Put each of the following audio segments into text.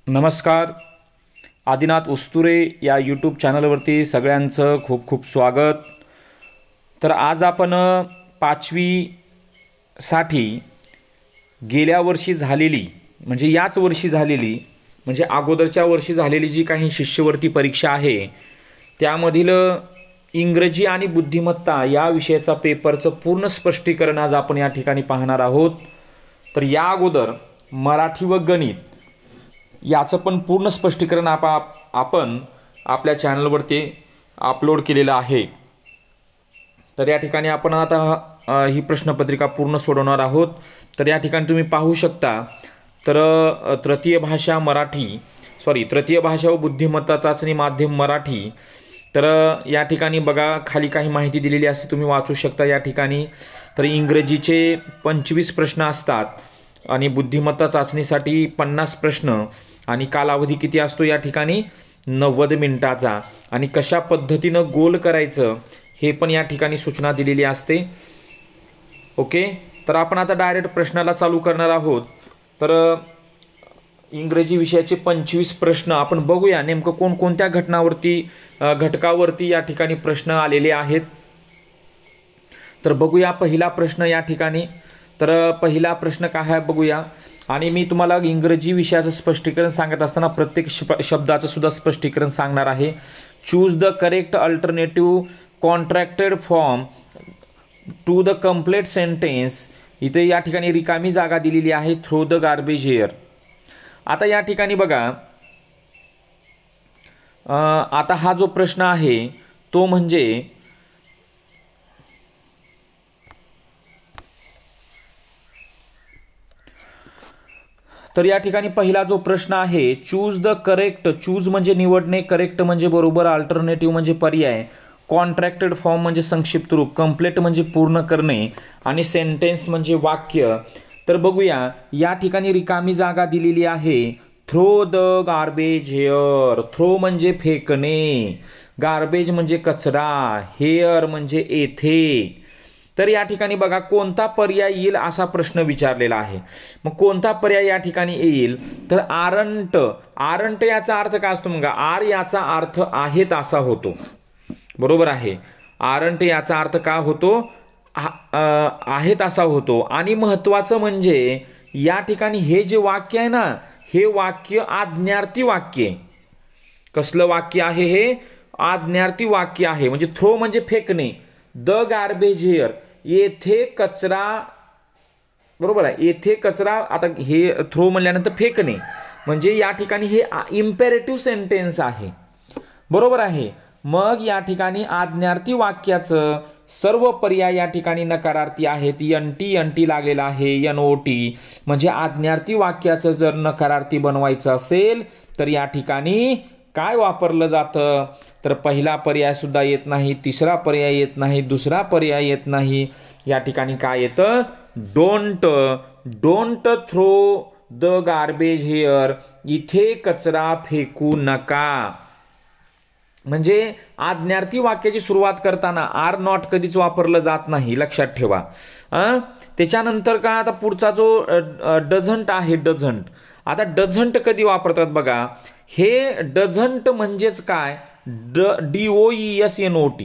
नमस्कार. आदिनाथ उस्तुरे या यूट्यूब चॅनलवरती सगळ्यांचं खूप खूप स्वागत. तर आज आपण 5वीसाठी गेल्या वर्षी झालेली म्हणजे याच वर्षी झालेली म्हणजे अगोदरच्या वर्षी झालेली जी काही शिष्यवृत्ती परीक्षा आहे त्यामधील इंग्रजी आणि बुद्धिमत्ता या विषयाचा पेपरचं पूर्ण स्पष्टीकरण आज आपण या ठिकाणी पाहणार आहोत. तर या अगोदर मराठी व गणित याचं पण पूर्ण स्पष्टीकरण आपण आपल्या चॅनलवरती अपलोड केलेलं आहे. तर या ठिकाणी आपण आता ही प्रश्नपत्रिका पूर्ण सोडवणार आहोत. तर या ठिकाणी तुम्ही पाहू शकता. तर तृतीय भाषा व बुद्धिमत्ता चाचणी माध्यम मराठी. तर या ठिकाणी बघा खाली काही माहिती दिलेली असते, तुम्ही वाचू शकता या ठिकाणी. तर इंग्रजीचे 25 प्रश्न असतात आणि बुद्धिमत्ता चाचणीसाठी 50 प्रश्न आणि कालावधी किती असतो या ठिकाणी 90 मिनिटाचा. आणि कशा पद्धतीनं गोल करायचं हे पण या ठिकाणी सूचना दिलेली असते. ओके, तर आपण आता डायरेक्ट प्रश्नाला चालू करणार आहोत. तर इंग्रजी विषयाचे 25 प्रश्न आपण बघूया नेमकं कोणकोणत्या घटकावरती या ठिकाणी प्रश्न आलेले आहेत. तर बघूया पहिला प्रश्न या ठिकाणी. तर पहिला प्रश्न काय आहे बघूया. आणि मी तुम्हाला इंग्रजी विषयाचं स्पष्टीकरण सांगत असताना प्रत्येक शब्दाचं सुद्धा स्पष्टीकरण सांगणार आहे. Choose the correct alternative contracted form to the complete sentence. इथे या ठिकाणी रिकामी जागा दिलेली आहे. Throw the garbage here. आता या ठिकाणी बघा, आता हा जो प्रश्न आहे तो म्हणजे तर या ठिकाणी पहिला जो प्रश्न आहे चूज द करेक्ट. चूज म्हणजे निवडणे, करेक्ट म्हणजे बरोबर, अल्टरनेटिव्ह म्हणजे पर्याय, कॉन्ट्रॅक्टेड फॉर्म म्हणजे संक्षिप्त रूप, कंप्लीट म्हणजे पूर्ण करणे आणि सेंटेन्स म्हणजे वाक्य. तर बघूया या ठिकाणी रिकामी जागा दिलेली आहे. Throw the garbage here. Throw म्हणजे फेकणे, गार्बेज म्हणजे कचरा, हेअर म्हणजे येथे. तर या ठिकाणी बघा कोणता पर्याय येईल असा प्रश्न विचारलेला आहे. मग कोणता पर्याय या ठिकाणी येईल तर आरंट. आरंट याचा अर्थ काय असतो? मग आर याचा अर्थ आहेत असा होतो. बरोबर आहे. आरंट याचा अर्थ काय होतो? आहेत असा होतो. आणि महत्वाचं म्हणजे या ठिकाणी हे जे वाक्य आहे ना, हे वाक्य आज्ञार्थी वाक्य. कसलं वाक्य आहे हे? आज्ञार्थी वाक्य आहे. म्हणजे थ्रो म्हणजे फेकणे, द गार्बेज हिअर येथे कचरा. बरोबर आहे, येथे कचरा. आता हे थ्रो म्हणल्यानंतर फेकणे म्हणजे या ठिकाणी हे इम्पेरेटिव्ह सेंटेन्स आहे. बरोबर आहे. मग या ठिकाणी आज्ञार्थी वाक्याचं सर्व पर्याय या ठिकाणी नकारार्थी आहेत. NT लागलेला आहे, NOT. म्हणजे आज्ञार्थी वाक्याचं जर नकारार्थी बनवायचं असेल तर या ठिकाणी काय वापरलं जातं? तर पहिला पर्याय सुद्धा येत नाही, तिसरा पर्याय येत नाही, दुसरा पर्याय येत नाही. या ठिकाणी काय येतं? Don't. Don't throw the garbage here. इथे कचरा फेकू नका. म्हणजे आज्ञार्थी वाक्याची सुरुवात करताना आर नॉट कधीच वापरलं जात नाही, लक्षात ठेवा. त्याच्यानंतर का आता पुढचा जो डझंट आहे, डझंट. आता डझंट कधी वापरतात बघा. हे डझंट म्हणजेच काय? DOESNOT.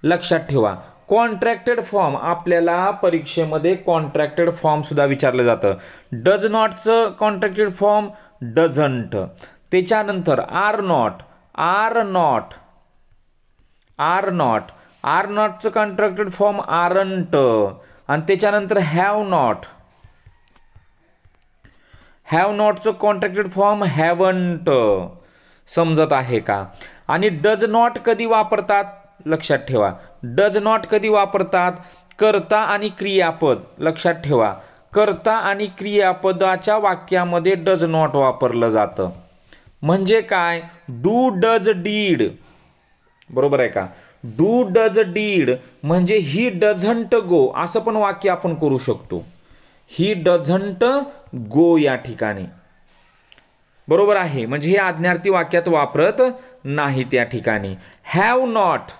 लक्षात ठेवा. कॉन्ट्रॅक्टेड फॉर्म आपल्याला परीक्षेमध्ये कॉन्ट्रॅक्टेड फॉर्म सुद्धा विचारलं जातं. डज नॉटचं कॉन्ट्रॅक्टेड फॉर्म डझंट. त्याच्यानंतर are not. Are not. Are not. Are नॉटचं कॉन्ट्रॅक्टेड फॉर्म आरंट. आणि त्याच्यानंतर हॅव नॉट. हॅव नॉटचं कॉन्ट्रॅक्टेड फॉर्म हॅवंट. समजत आहे का? आणि डज नॉट कधी वापरतात? लक्षात ठेवा. डज नॉट कधी वापरतात? कर्ता आणि क्रियापद. लक्षात ठेवा. कर्ता आणि क्रियापदाच्या वाक्यामध्ये डज नॉट वापरलं जातं. म्हणजे काय? Do does did. बरोबर आहे का? डू डज डीड म्हणजे ही डझंट गो असं पण वाक्य आपण करू शकतो. ही डझंट गो या ठिकाणी. बरोबर आहे. म्हणजे हे आज्ञार्थी वाक्यात वापरत नाही त्या ठिकाणी. Have not.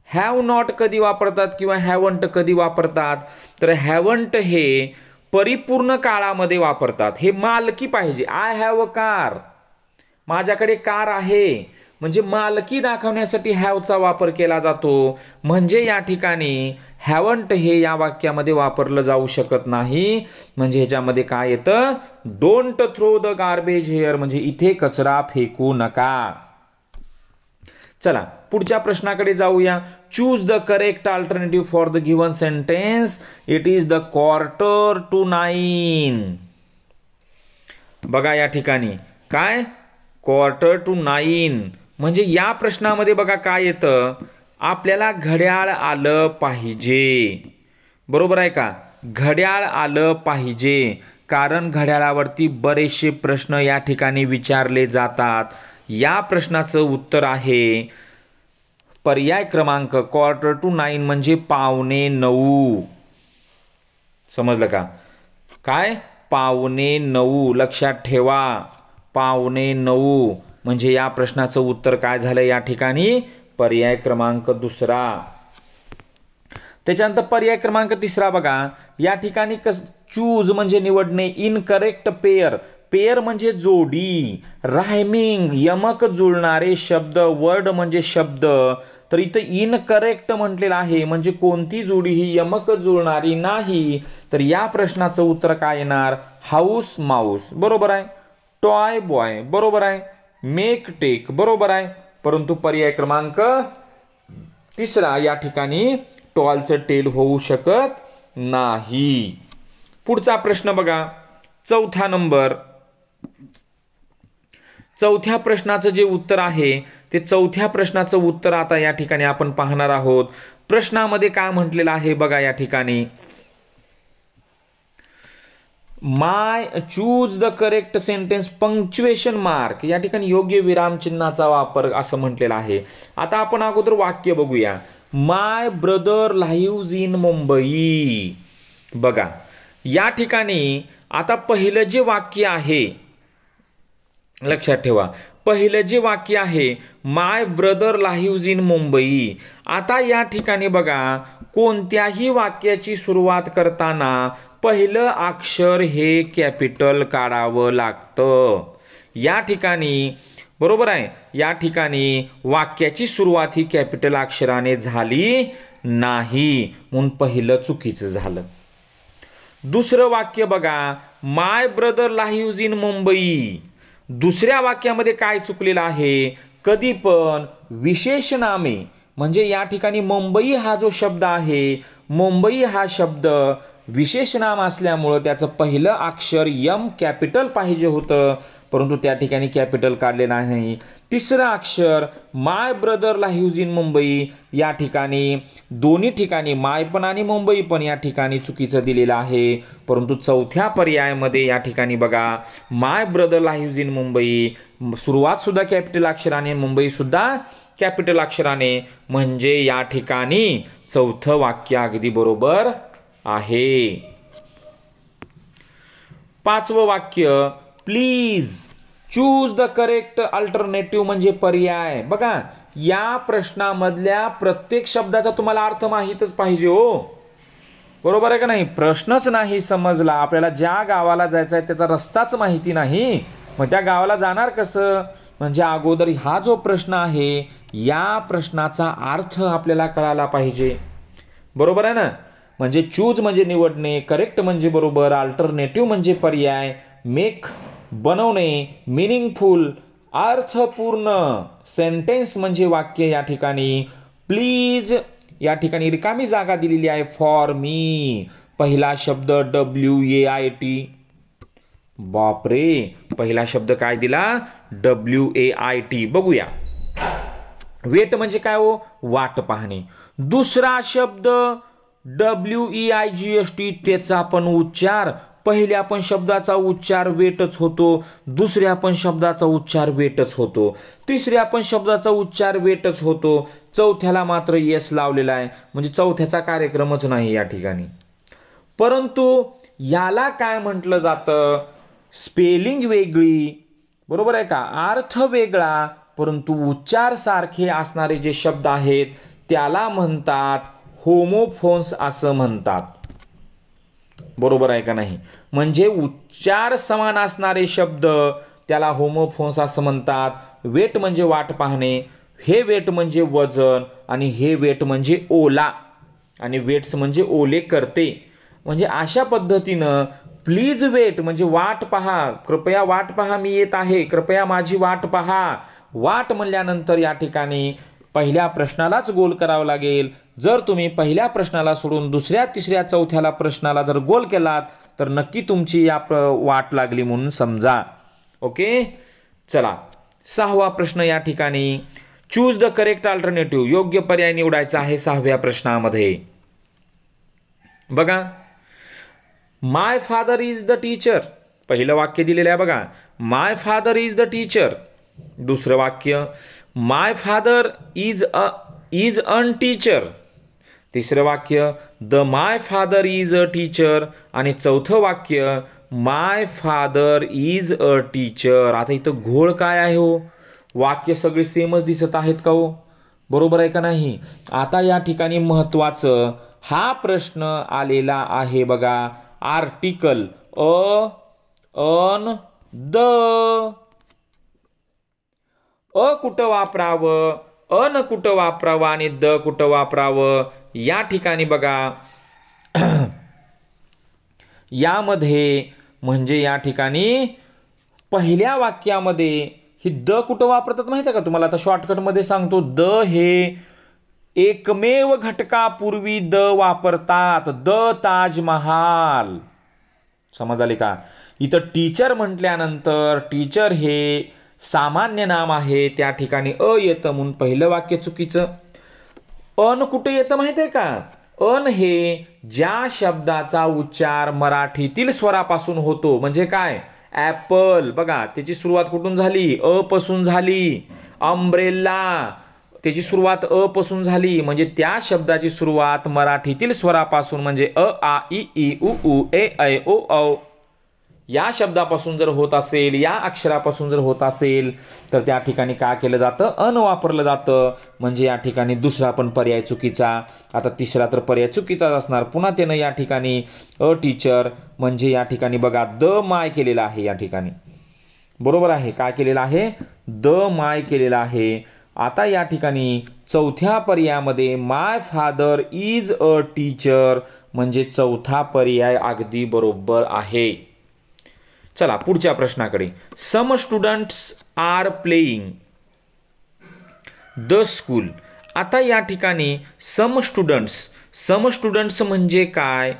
हॅव नॉट कधी वापरतात किंवा हॅवंट कधी वापरतात? तर हॅवंट हे परिपूर्ण काळामध्ये वापरतात. हे मालकी पाहिजे. I have a car. माझ्याकडे कार आहे म्हणजे मालकी दाखवण्यासाठी हॅवचा वापर केला जातो. म्हणजे या ठिकाणी हॅवंट हे या वाक्यामध्ये वापरलं जाऊ शकत नाही. म्हणजे ह्याच्यामध्ये काय येतं, don't throw the garbage here, म्हणजे इथे कचरा फेकू नका. चला पुढच्या प्रश्नाकडे जाऊया. Choose the correct alternative for the given sentence. It is the 8:45. बघा या ठिकाणी काय 8:45 म्हणजे या प्रश्नामध्ये बघा काय येतं, आपल्याला घड्याळ आलं पाहिजे. बरोबर आहे का, घड्याळ आलं पाहिजे. कारण घड्याळावरती बरेचसे प्रश्न या ठिकाणी विचारले जातात. या प्रश्नाचं उत्तर आहे पर्याय क्रमांक 8:45 म्हणजे 8:45. समजलं का, काय 8:45 लक्षात ठेवा. 8:45 म्हणजे या प्रश्नाचं उत्तर काय झालं या ठिकाणी, पर्याय क्रमांक दुसरा. त्याच्यानंतर पर्याय क्रमांक तिसरा बघा या ठिकाणी चूज म्हणजे निवडणे, इनकरेक्ट पेअर, पेअर म्हणजे जोडी, रायमिंग यमक जुळणारे शब्द, वर्ड म्हणजे शब्द. तर इथं इनकरेक्ट म्हटलेलं आहे म्हणजे कोणती जोडी ही यमक जुळणारी नाही. तर या प्रश्नाचं उत्तर काय येणार, हाऊस माऊस बरोबर आहे, टॉय बॉय बरोबर आहे, मेक टेक बरोबर आहे. परंतु पर्याय क्रमांक तिसरा या ठिकाणी टॉलचं टेल होऊ शकत नाही. पुढचा प्रश्न बघा, चौथा नंबर. चौथ्या प्रश्नाचं जे उत्तर आहे ते चौथ्या प्रश्नाचं उत्तर आता या ठिकाणी आपण पाहणार आहोत. प्रश्नामध्ये काय म्हटलेलं आहे बघा या ठिकाणी, my choose the correct sentence punctuation mark, या ठिकाणी योग्य विरामचिन्हाचा वापर असं म्हटलेलं आहे. आता आपण अगोदर वाक्य बघूया. माय ब्रदर लाईव्हज इन मुंबई. बघा या ठिकाणी आता पहिलं जे वाक्य आहे लक्षात ठेवा, पहिलं जे वाक्य आहे माय ब्रदर लाईव्हज इन मुंबई. आता या ठिकाणी बघा कोणत्याही वाक्याची सुरुवात करताना पहिलं अक्षर हे कॅपिटल काढावं लागतं. या ठिकाणी बरोबर आहे, या ठिकाणी वाक्याची सुरुवात ही कॅपिटल अक्षराने झाली नाही म्हणून पहिलं चुकीचं झालं. दुसरं वाक्य बघा, माय ब्रदर लाईव्हज इन मुंबई. दुसऱ्या वाक्यामध्ये काय चुकलेलं आहे, कधी पण विशेषनामे म्हणजे या ठिकाणी मुंबई हा जो शब्द आहे, मुंबई हा शब्द विशेषनाम असल्यामुळं त्याचं पहिलं अक्षर यम कॅपिटल पाहिजे होतं, परंतु त्या ठिकाणी कॅपिटल काढलेलं नाही. तिसरं अक्षर माय ब्रदर लाईव्हज इन मुंबई, या ठिकाणी दोन्ही ठिकाणी माय पण आणि मुंबई पण या ठिकाणी चुकीचं दिलेलं आहे. परंतु चौथ्या पर्यायामध्ये या ठिकाणी बघा माय ब्रदर लाईव्हज इन मुंबई, सुरुवात सुद्धा कॅपिटल अक्षराने, मुंबई सुद्धा कॅपिटल अक्षराने, म्हणजे या ठिकाणी चौथं वाक्य अगदी बरोबर आहे. पाचवं वाक्य, please choose the correct alternative म्हणजे पर्याय. बघा या प्रश्नामधल्या प्रत्येक शब्दाचा तुम्हाला अर्थ माहीतच पाहिजे हो, बरोबर आहे का नाही. प्रश्नच नाही समजला, आपल्याला ज्या गावाला जायचं आहे त्याचा रस्ताच माहिती नाही, मग त्या गावाला जाणार कसं. म्हणजे अगोदर हा जो प्रश्न आहे या प्रश्नाचा अर्थ आपल्याला कळाला पाहिजे, बरोबर आहे ना. म्हणजे चूज म्हणजे निवडणे, करेक्ट म्हणजे बरोबर, अल्टरनेटिव्ह म्हणजे पर्याय, मेक बनवणे, मिनिंगफुल अर्थपूर्ण, सेंटेन्स म्हणजे वाक्य. या ठिकाणी प्लीज या ठिकाणी रिकामी जागा दिलेली आहे, फॉर मी. पहिला शब्द WAIT, बापरे पहिला शब्द काय दिला, WAIT. बघूया वेट म्हणजे काय हो, वाट पाहणे. दुसरा शब्द WEIGST, त्याचा पण उच्चार, पहिल्या पण शब्दाचा उच्चार वेटच होतो, दुसऱ्या पण शब्दाचा उच्चार वेटच होतो, तिसऱ्या पण शब्दाचा उच्चार वेटच होतो, चौथ्याला मात्र येस लावलेला आहे, म्हणजे चौथ्याचा कार्यक्रमच नाही या ठिकाणी. परंतु याला काय म्हटलं जातं, स्पेलिंग वेगळी बरोबर आहे का, अर्थ वेगळा, परंतु उच्चार सारखे असणारे जे शब्द आहेत त्याला म्हणतात होमोफोन्स असं म्हणतात, बरोबर आहे का नाही. म्हणजे उच्चार समान असणारे शब्द त्याला होमोफोन्स असं म्हणतात। वेट म्हणजे वाट पाहणे, हे वेट म्हणजे वजन आणि हे वेट म्हणजे ओला आणि वेट्स म्हणजे ओले करते। म्हणजे अशा पद्धतीनं प्लीज वेट म्हणजे वाट पहा, कृपया वाट पहा, मी येत आहे, कृपया माझी वाट पहा। वाट म्हणल्यानंतर या ठिकाणी पहिल्या प्रश्नालाच गोल करावं लागेल। जर तुम्ही पहिल्या प्रश्नाला सोडून दुसऱ्या तिसऱ्या चौथ्याला प्रश्नाला जर गोल केलात तर नक्की तुमची या वाट लागली म्हणून समजा। ओके, चला 6वा प्रश्न या ठिकाणी चूज द करेक्ट अल्टरनेटिव्ह, योग्य पर्याय निवडायचा आहे 6व्या प्रश्नामध्ये। बघा, माय फादर इज द टीचर, पहिलं वाक्य दिलेलं आहे बघा, माय फादर इज द टीचर। दुसरं वाक्य माय फादर इज अन टीचर। तिसरं वाक्य the my father is a teacher आणि चौथं वाक्य माय फादर इज अ टीचर। आता इथं घोळ काय आहे हो? वाक्य सगळे सेमच दिसत आहेत का हो? बरोबर आहे का नाही? आता या ठिकाणी महत्वाचं हा प्रश्न आलेला आहे बघा, आर्टिकल अन द, कुठं वापरावं, अन कुठं वापरावं आणि द कुठं वापरावं। या ठिकाणी बघा यामध्ये म्हणजे या ठिकाणी पहिल्या वाक्यामध्ये ही द कुठं वापरतात माहिती आहे का तुम्हाला? आता शॉर्टकटमध्ये सांगतो, द हे एकमेव घटकापूर्वी द वापरतात, द ताजमहाल। समजले का? इथं टीचर म्हटल्यानंतर टीचर हे सामान्य नाम आहे, त्या ठिकाणी अ येतं म्हणून पहिलं वाक्य चुकीचं। अन कुठे येतं माहिती आहे का? अन हे ज्या शब्दाचा उच्चार मराठीतील स्वरापासून होतो, म्हणजे काय, ऍपल बघा त्याची सुरुवात कुठून झाली? अ पासून झाली। अम्ब्रेला त्याची सुरुवात अ पासून झाली, म्हणजे त्या शब्दाची सुरुवात मराठीतील स्वरापासून म्हणजे अ आ इ ई उ ऊ ए ऐ ओ औ या शब्दापासून जर होत असेल, या अक्षरापासून जर होत असेल तर त्या ठिकाणी काय केलं जातं? अन वापरलं जातं। म्हणजे या ठिकाणी दुसरा पण पर्याय चुकीचा। आता तिसरा तर पर्याय चुकीचाच असणार। पुन्हा त्यानं या ठिकाणी अ टीचर म्हणजे या ठिकाणी बघा द माय केलेलं आहे, या ठिकाणी बरोबर आहे, काय केलेलं आहे? द माय केलेलं आहे। आता या ठिकाणी चौथ्या पर्यायामध्ये my father is a teacher म्हणजे चौथा पर्याय अगदी बरोबर आहे। चला पुढच्या प्रश्नाकडे, some students are playing the school. आता या ठिकाणी सम स्टुडंट्स म्हणजे काय?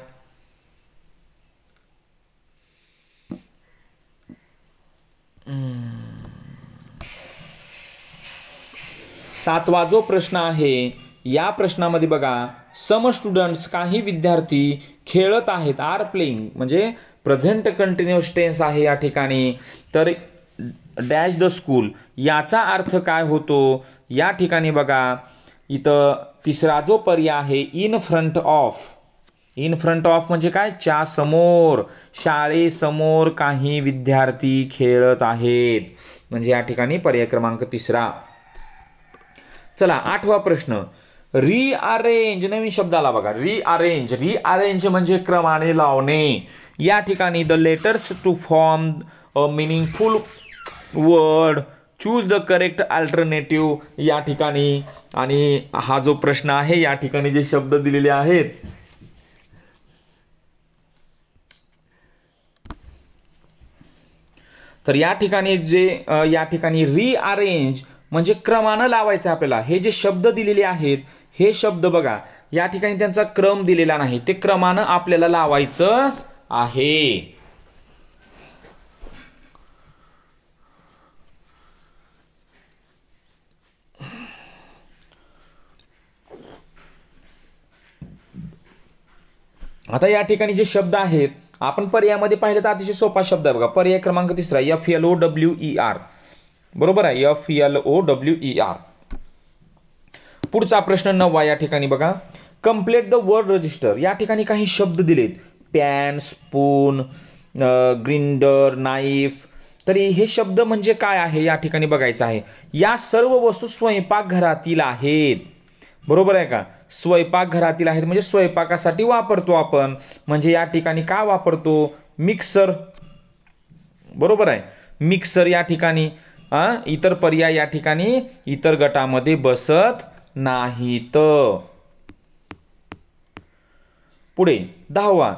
सातवा जो प्रश्न आहे या प्रश्नामध्ये बघा, सम स्टुडंट्स काही विद्यार्थी खेळत आहेत, आर प्लेइंग म्हणजे प्रेझेंट कंटिन्युअस टेन्स आहे या ठिकाणी। तर डॅश द स्कूल याचा अर्थ काय होतो? या ठिकाणी बघा इथं तिसरा जो पर्याय आहे in front of, in front of म्हणजे काय? च्या समोर, शाळेसमोर काही विद्यार्थी खेळत आहेत, म्हणजे या ठिकाणी पर्याय क्रमांक तिसरा। चला 8वा प्रश्न, रिअरेंज, नवीन शब्द आला बघा, रिअरेंज म्हणजे क्रमाने लावणे। या ठिकाणी the letters to form a meaningful word, choose the correct alternative या ठिकाणी। आणि हा जो प्रश्न आहे या ठिकाणी जे शब्द दिलेले आहेत तर या ठिकाणी जे या ठिकाणी रिअरेंज म्हणजे क्रमानं लावायचं आपल्याला। हे जे शब्द दिलेले आहेत हे शब्द बघा या ठिकाणी त्यांचा क्रम दिलेला नाही, ते क्रमानं आपल्याला लावायचं आहे। आता या ठिकाणी जे शब्द आहेत आपण पर्यायामध्ये पाहिलं तर अतिशय सोपा शब्द आहे बघा, पर्याय क्रमांक तिसरा FLOWER, बरोबर आहे, FLOWER। पुढचा प्रश्न 9वा या ठिकाणी बघा, कंप्लीट द वर्ड रजिस्टर। या ठिकाणी काही शब्द दिलेत, पॅन, स्पून, ग्रिंडर, नाईफ। तरी हे शब्द म्हणजे काय आहे या ठिकाणी बघायचं आहे। या सर्व वस्तू स्वयंपाकघरातील आहेत, बरोबर आहे का? स्वयंपाकघरातील आहेत म्हणजे स्वयंपाकासाठी वापरतो आपण, म्हणजे या ठिकाणी काय वापरतो? मिक्सर, बरोबर आहे। मिक्सर या ठिकाणी इतर पर्याय या ठिकाणी इतर गटामध्ये बसत नाहीत. पुढे 10वा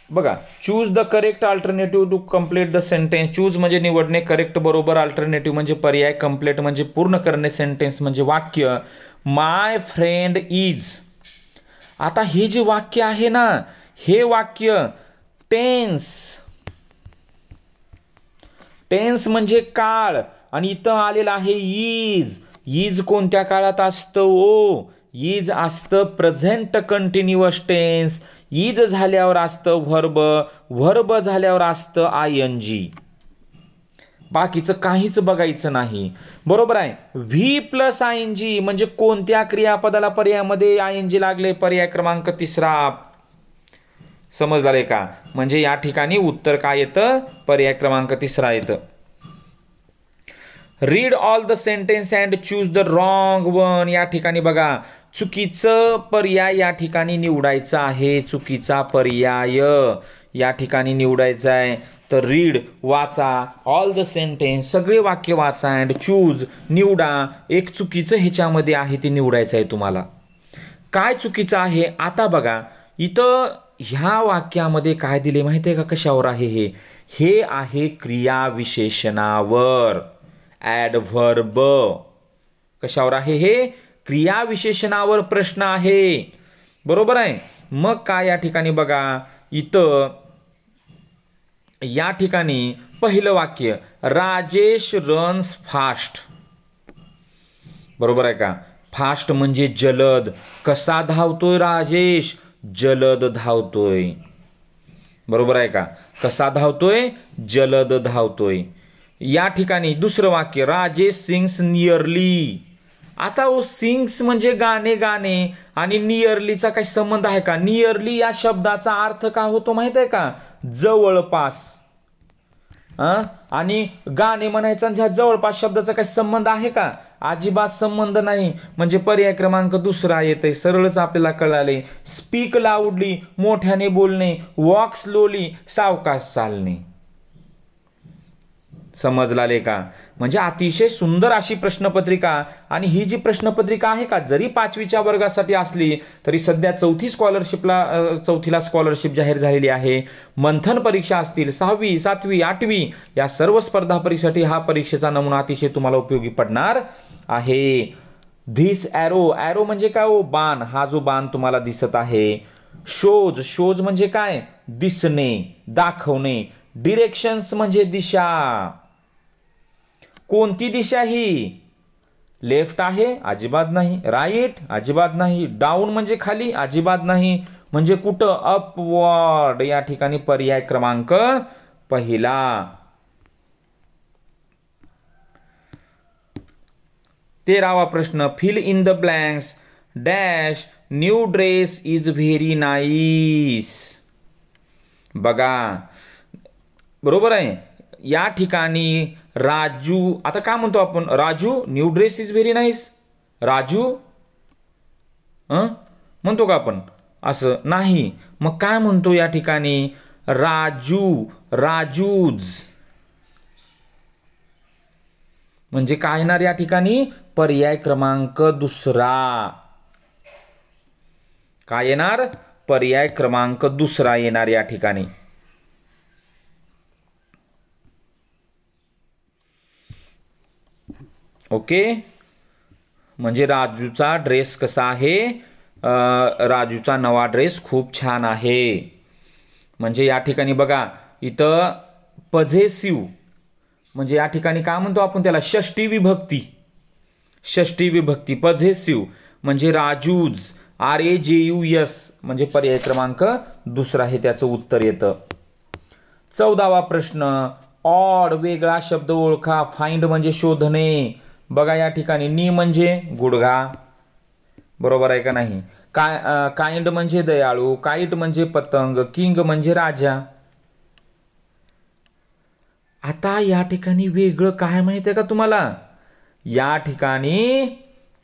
बघा, choose the correct alternative to complete the sentence. Choose म्हणजे निवडणे, करेक्ट बरोबर, अल्टरनेटिव्ह म्हणजे पर्याय, कम्प्लीट म्हणजे पूर्ण करणे, सेंटेन्स म्हणजे वाक्य. माय फ्रेंड इज. आता हे जे वाक्य आहे ना, हे वाक्य टेन्स म्हणजे काळ, आणि इथं आलेलं आहे इज. इज कोणत्या काळात असतं? ओ, इज असतं प्रेझेंट कंटिन्युअस टेन्स. इज झाल्यावर असतं व्हर्ब, व्हर्ब झाल्यावर असतं आयएनजी. बाकीचं काहीच बघायचं नाही. बरोबर आहे. व्ही प्लस आयएनजी म्हणजे कोणत्या क्रियापदाला पर्यायामध्ये आयएनजी लागले? पर्याय क्रमांक 3. समजलं का? म्हणजे या ठिकाणी उत्तर काय येतं? पर्याय क्रमांक 3 येतं. Read all the sentence and choose the wrong one. या ठिकाणी बघा, चुकीचं पर्याय या ठिकाणी निवडायचा आहे. चुकीचा पर्याय या ठिकाणी निवडायचा आहे. तर रीड वाचा, ऑल द सेंटेन्स सगळे वाक्य वाचा, अँड चूज निवडा. एक चुकीचं ह्याच्यामध्ये आहे ते निवडायचं आहे तुम्हाला. काय चुकीचं आहे? आता बघा, इथं ह्या वाक्यामध्ये काय दिले माहिती आहे का? कशावर आहे हे आहे क्रियाविशेषणावर. ॲडव्हर्ब. कशावर आहे हे? क्रियाविशेषणावर प्रश्न आहे. बरोबर आहे. मग काय या ठिकाणी बघा, इथं या ठिकाणी पहिलं वाक्य, राजेश रन्स फास्ट. बरोबर आहे का? फास्ट म्हणजे जलद. कसा धावतोय राजेश? जलद धावतोय. बरोबर आहे का? कसा धावतोय? जलद धावतोय. या ठिकाणी दुसरं वाक्य, राजेश सिंग्स नियरली. आता सिंग्स म्हणजे गाणे आणि नियरलीचा काही संबंध आहे का? नियरली या शब्दाचा अर्थ काय होतो माहित आहे का? जवळपास. आणि गाणे म्हणायचा ह्या जवळपास शब्दाचा काही संबंध आहे का? अजिबात संबंध नाही. म्हणजे पर्याय क्रमांक 2 येते. सरळच आपल्याला कळाले. स्पीक लाऊडली मोठ्याने बोलणे, वॉक स्लोली सावकाश चालणे. समजलाले का? म्हणजे अतिशय सुंदर अशी प्रश्नपत्रिका. आणि ही जी प्रश्नपत्रिका आहे का, जरी 5वीच्या वर्गासाठी असली तरी सध्या चौथीला स्कॉलरशिप जाहीर झालेली आहे. मंथन परीक्षा असतील, 6वी 7वी 8वी या सर्व स्पर्धा परीक्षेसाठी हा परीक्षेचा नमुना अतिशय तुम्हाला उपयोगी पडणार आहे. धिस ॲरो म्हणजे काय? ओ, बाण. हा जो बाण तुम्हाला दिसत आहे. शोज म्हणजे काय? दिसणे, दाखवणे. डिरेक्शन्स म्हणजे दिशा. कोणती दिशा ही? लेफ्ट आहे? अजिबात नाही. राईट? अजिबात नाही. डाऊन म्हणजे खाली? अजिबात नाही. म्हणजे कुठं? अपवर्ड. या ठिकाणी पर्याय क्रमांक 1. 13वा प्रश्न, fill in the blanks dash new dress is very nice. बघा, बरोबर आहे. या ठिकाणी राजू, आता काय म्हणतो आपण? Raju new dress is very nice. Raju म्हणतो का आपण? असं नाही. मग काय म्हणतो या ठिकाणी? राजूज. म्हणजे काय येणार या ठिकाणी? पर्याय क्रमांक 2. काय येणार? पर्याय क्रमांक 2 येणार या ठिकाणी. ओके. म्हणजे राजूचा ड्रेस कसा आहे? राजूचा नवा ड्रेस खूप छान आहे. म्हणजे या ठिकाणी बघा, इथं पॉझेसिव्ह म्हणजे या ठिकाणी काय म्हणतो आपण त्याला? षष्टी विभक्ती. पॉझेसिव्ह म्हणजे राजूज. RAJUS म्हणजे पर्याय क्रमांक 2 हे त्याचं उत्तर येतं. 14वा प्रश्न, ऑड वेगळा शब्द ओळखा. फाइंड म्हणजे शोधणे. बघा या ठिकाणी नी म्हणजे गुडघा. बरोबर आहे का नाही? काइंड म्हणजे दयाळू. काईट म्हणजे पतंग. किंग म्हणजे राजा. आता या ठिकाणी वेगळं काय माहिती आहे का तुम्हाला? या ठिकाणी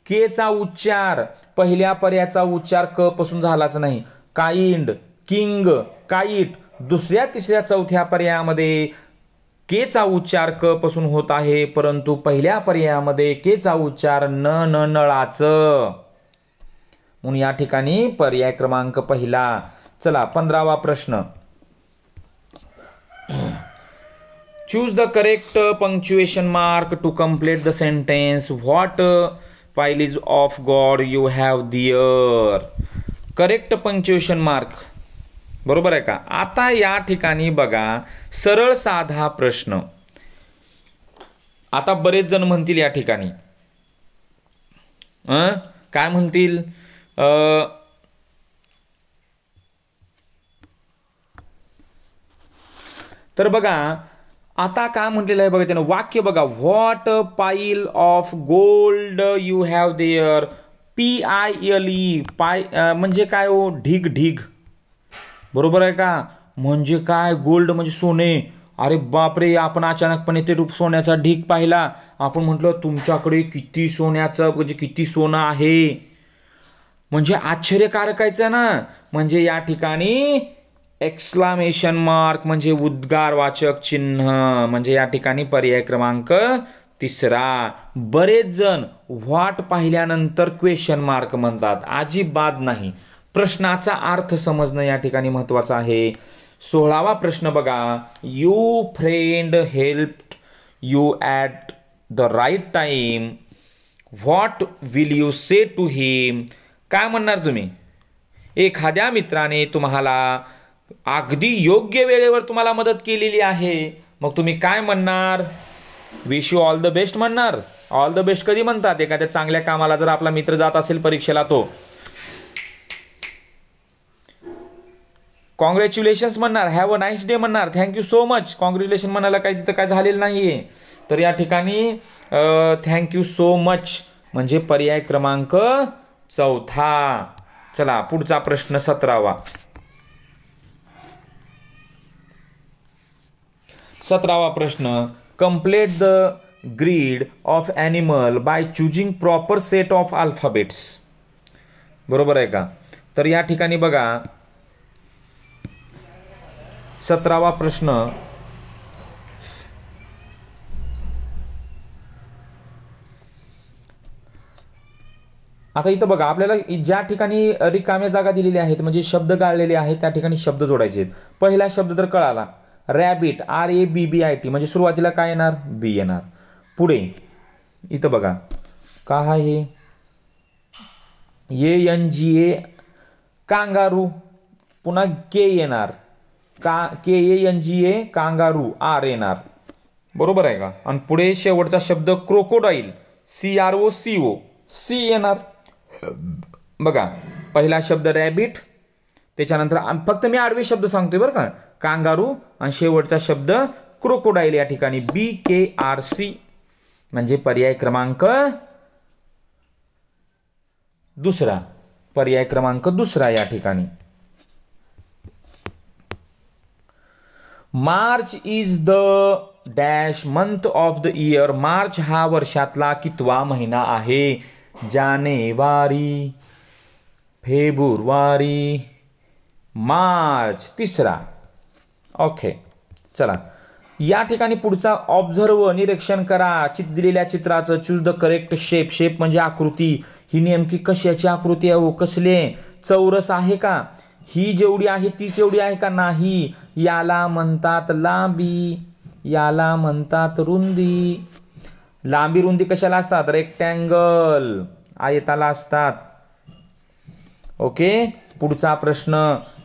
केचा उच्चार, पहिल्या पर्यायाचा उच्चार क पासून झालाच नाही. Kind, king, kite. दुसऱ्या, तिसऱ्या, चौथ्या पर्यायामध्ये केचा उच्चार क पासून होत आहे, परंतु पहिल्या पर्यायामध्ये केचा उच्चार न नळाचं, म्हणून या ठिकाणी पर्याय क्रमांक पहिला. चला 15वा प्रश्न. Choose the correct punctuation mark to complete the sentence. What file is of god you have there. Correct punctuation mark, बरोबर आहे का. आता या ठिकाणी बघा, सरळ साधा प्रश्न. आता बरेच जण म्हणतील या ठिकाणी काय म्हणतील, तर बघा आता काय म्हटलेलं आहे बघा त्यानं, वाक्य बघा. व्हॉट पाईल of gold you have there. PILE पाय म्हणजे काय हो, ढीग ढीग, बरोबर आहे का. म्हणजे काय, गोल्ड म्हणजे सोने. अरे बापरे, आपण अचानकपणे ते रूप सोन्याचा ढीग पाहिला, आपण म्हटलं तुमच्याकडे किती सोन्याचं म्हणजे किती सोनं आहे, म्हणजे आश्चर्यकारक आहे ना. म्हणजे या ठिकाणी एक्सक्लामेशन मार्क म्हणजे उद्गारवाचक चिन्ह, म्हणजे या ठिकाणी पर्याय क्रमांक तिसरा. बरेच जण व्हॉट पाहिल्यानंतर क्वेश्चन मार्क म्हणतात, अजिबात नाही. प्रश्नाचा अर्थ समजणं या ठिकाणी महत्वाचं आहे. 16वा प्रश्न बघा. You friend helped you at the right time. What will you say to him. काय म्हणणार तुम्ही. एखाद्या मित्राने तुम्हाला अगदी योग्य वेळेवर तुम्हाला मदत केलेली आहे, मग तुम्ही काय म्हणणार. Wish you all the best म्हणणार. ऑल द बेस्ट कधी म्हणतात, एखाद्या चांगल्या कामाला जर आपला मित्र जात असेल परीक्षेला तो. कॉंग्रॅच्युलेशन्स म्हणणार, हॅव अ नाईस डे म्हणणार, थँक्यू सो मच. कॉंग्रॅच्युलेशन म्हणायला काही तिथं काय झालेलं नाहीये, तर या ठिकाणी थँक्यू सो मच म्हणजे पर्याय क्रमांक चौथा. चला पुढचा प्रश्न 17वा. 17वा प्रश्न. Complete the grid of animal by choosing proper set of alphabets. बरोबर आहे का. तर या ठिकाणी बघा 17वा प्रश्न. आता इथं बघा, आपल्याला ज्या ठिकाणी रिकाम्या जागा दिलेल्या आहेत म्हणजे शब्द गाळलेले आहेत त्या ठिकाणी शब्द जोडायचे आहेत. पहिला शब्द तर कळाला, रॅबिट, RABBIT, म्हणजे सुरुवातीला काय येणार, बी येणार. पुढे इथं बघा काय आहे, ANGA कांगारू, पुन्हा के येणार, KANGA कांगारू, R येणार, बरोबर आहे का. आणि पुढे शेवटचा शब्द क्रोकोडाईल, CROCO, C येणार. बघा पहिला शब्द रॅबिट, त्याच्यानंतर फक्त मी आडवे शब्द सांगतोय बरं का, कांगारू, आणि शेवटचा शब्द क्रोकोडाईल या ठिकाणी BKRC म्हणजे पर्याय क्रमांक दुसरा. पर्याय क्रमांक दुसरा या ठिकाणी. March is the dash month of the year. March हा वर्षातला कितवा महिना आहे. जानेवारी, फेब्रुवारी, मार्च, तिसरा. ओके चला या ठिकाणी पुढचा ऑब्झर्व, निरीक्षण करा दिलेल्या चित्राचं. Choose the correct shape. Shape म्हणजे आकृती. ही नेमकी कशाची आकृती आहे हो, कसले, चौरस आहे का, ही जेवढी आहे तीच एवढी आहे का, नाही. याला म्हणतात लांबी, याला म्हणतात रुंदी. लांबी रुंदी कशाला असतात, रेक्टँगल, आयताला असतात. ओके पुढचा प्रश्न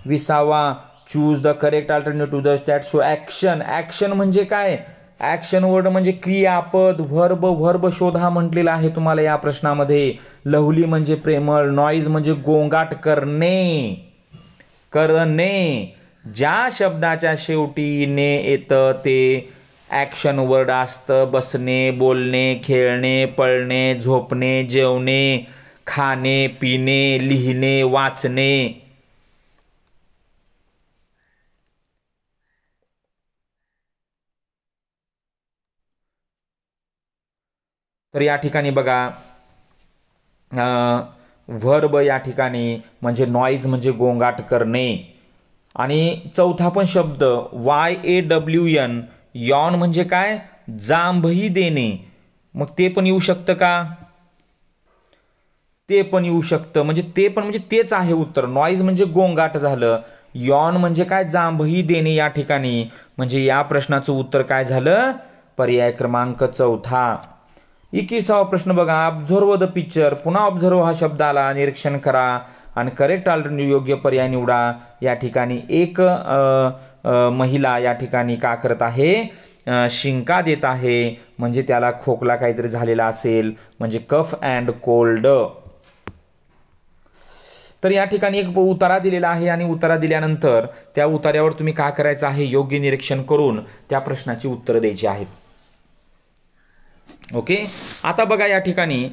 20वा. Choose the correct alternative that show action. Action म्हणजे काय, ॲक्शन वर्ड म्हणजे क्रियापद, व्हर्ब शोधा म्हटलेला आहे तुम्हाला या प्रश्नामध्ये. लवली म्हणजे प्रेमळ, नॉईज म्हणजे गोंगाट करणे, ज्या शब्दाच्या शेवटी ने येतं ते ॲक्शन वर्ड असतं. बसणे, बोलणे, खेळणे, पळणे, झोपणे, जेवणे, खाणे, पिणे, लिहिणे, वाचणे. तर या ठिकाणी बघा व्हर्ब या ठिकाणी म्हणजे नॉईज म्हणजे गोंगाट करणे. आणि चौथा पण शब्द YAWN यॉन म्हणजे काय, जांभई देणे, मग ते पण येऊ शकतं का, ते पण येऊ शकतं, म्हणजे ते पण म्हणजे तेच आहे उत्तर. नॉईज म्हणजे गोंगाट झालं, यॉन म्हणजे काय, जांभई देणे या ठिकाणी, म्हणजे या प्रश्नाचं उत्तर काय झालं, पर्याय क्रमांक चौथा. 21वा प्रश्न बघा, ऑब्झर्व द पिक्चर. पुन्हा ऑब्झर्व हा शब्द आला, निरीक्षण करा आणि करेक्ट अल्टरनेटिव्ह योग्य पर्याय निवडा. या ठिकाणी एक महिला या ठिकाणी का करत आहे, शिंका देत आहे, म्हणजे त्याला खोकला काहीतरी झालेला असेल, म्हणजे कफ अँड कोल्ड. तर या ठिकाणी एक उतारा दिलेला आहे आणि उतारा दिल्यानंतर त्या उतार्यावर तुम्ही काय करायचं आहे, योग्य निरीक्षण करून त्या प्रश्नाची उत्तरं द्यायची आहेत. ओके, आता बघा या ठिकाणी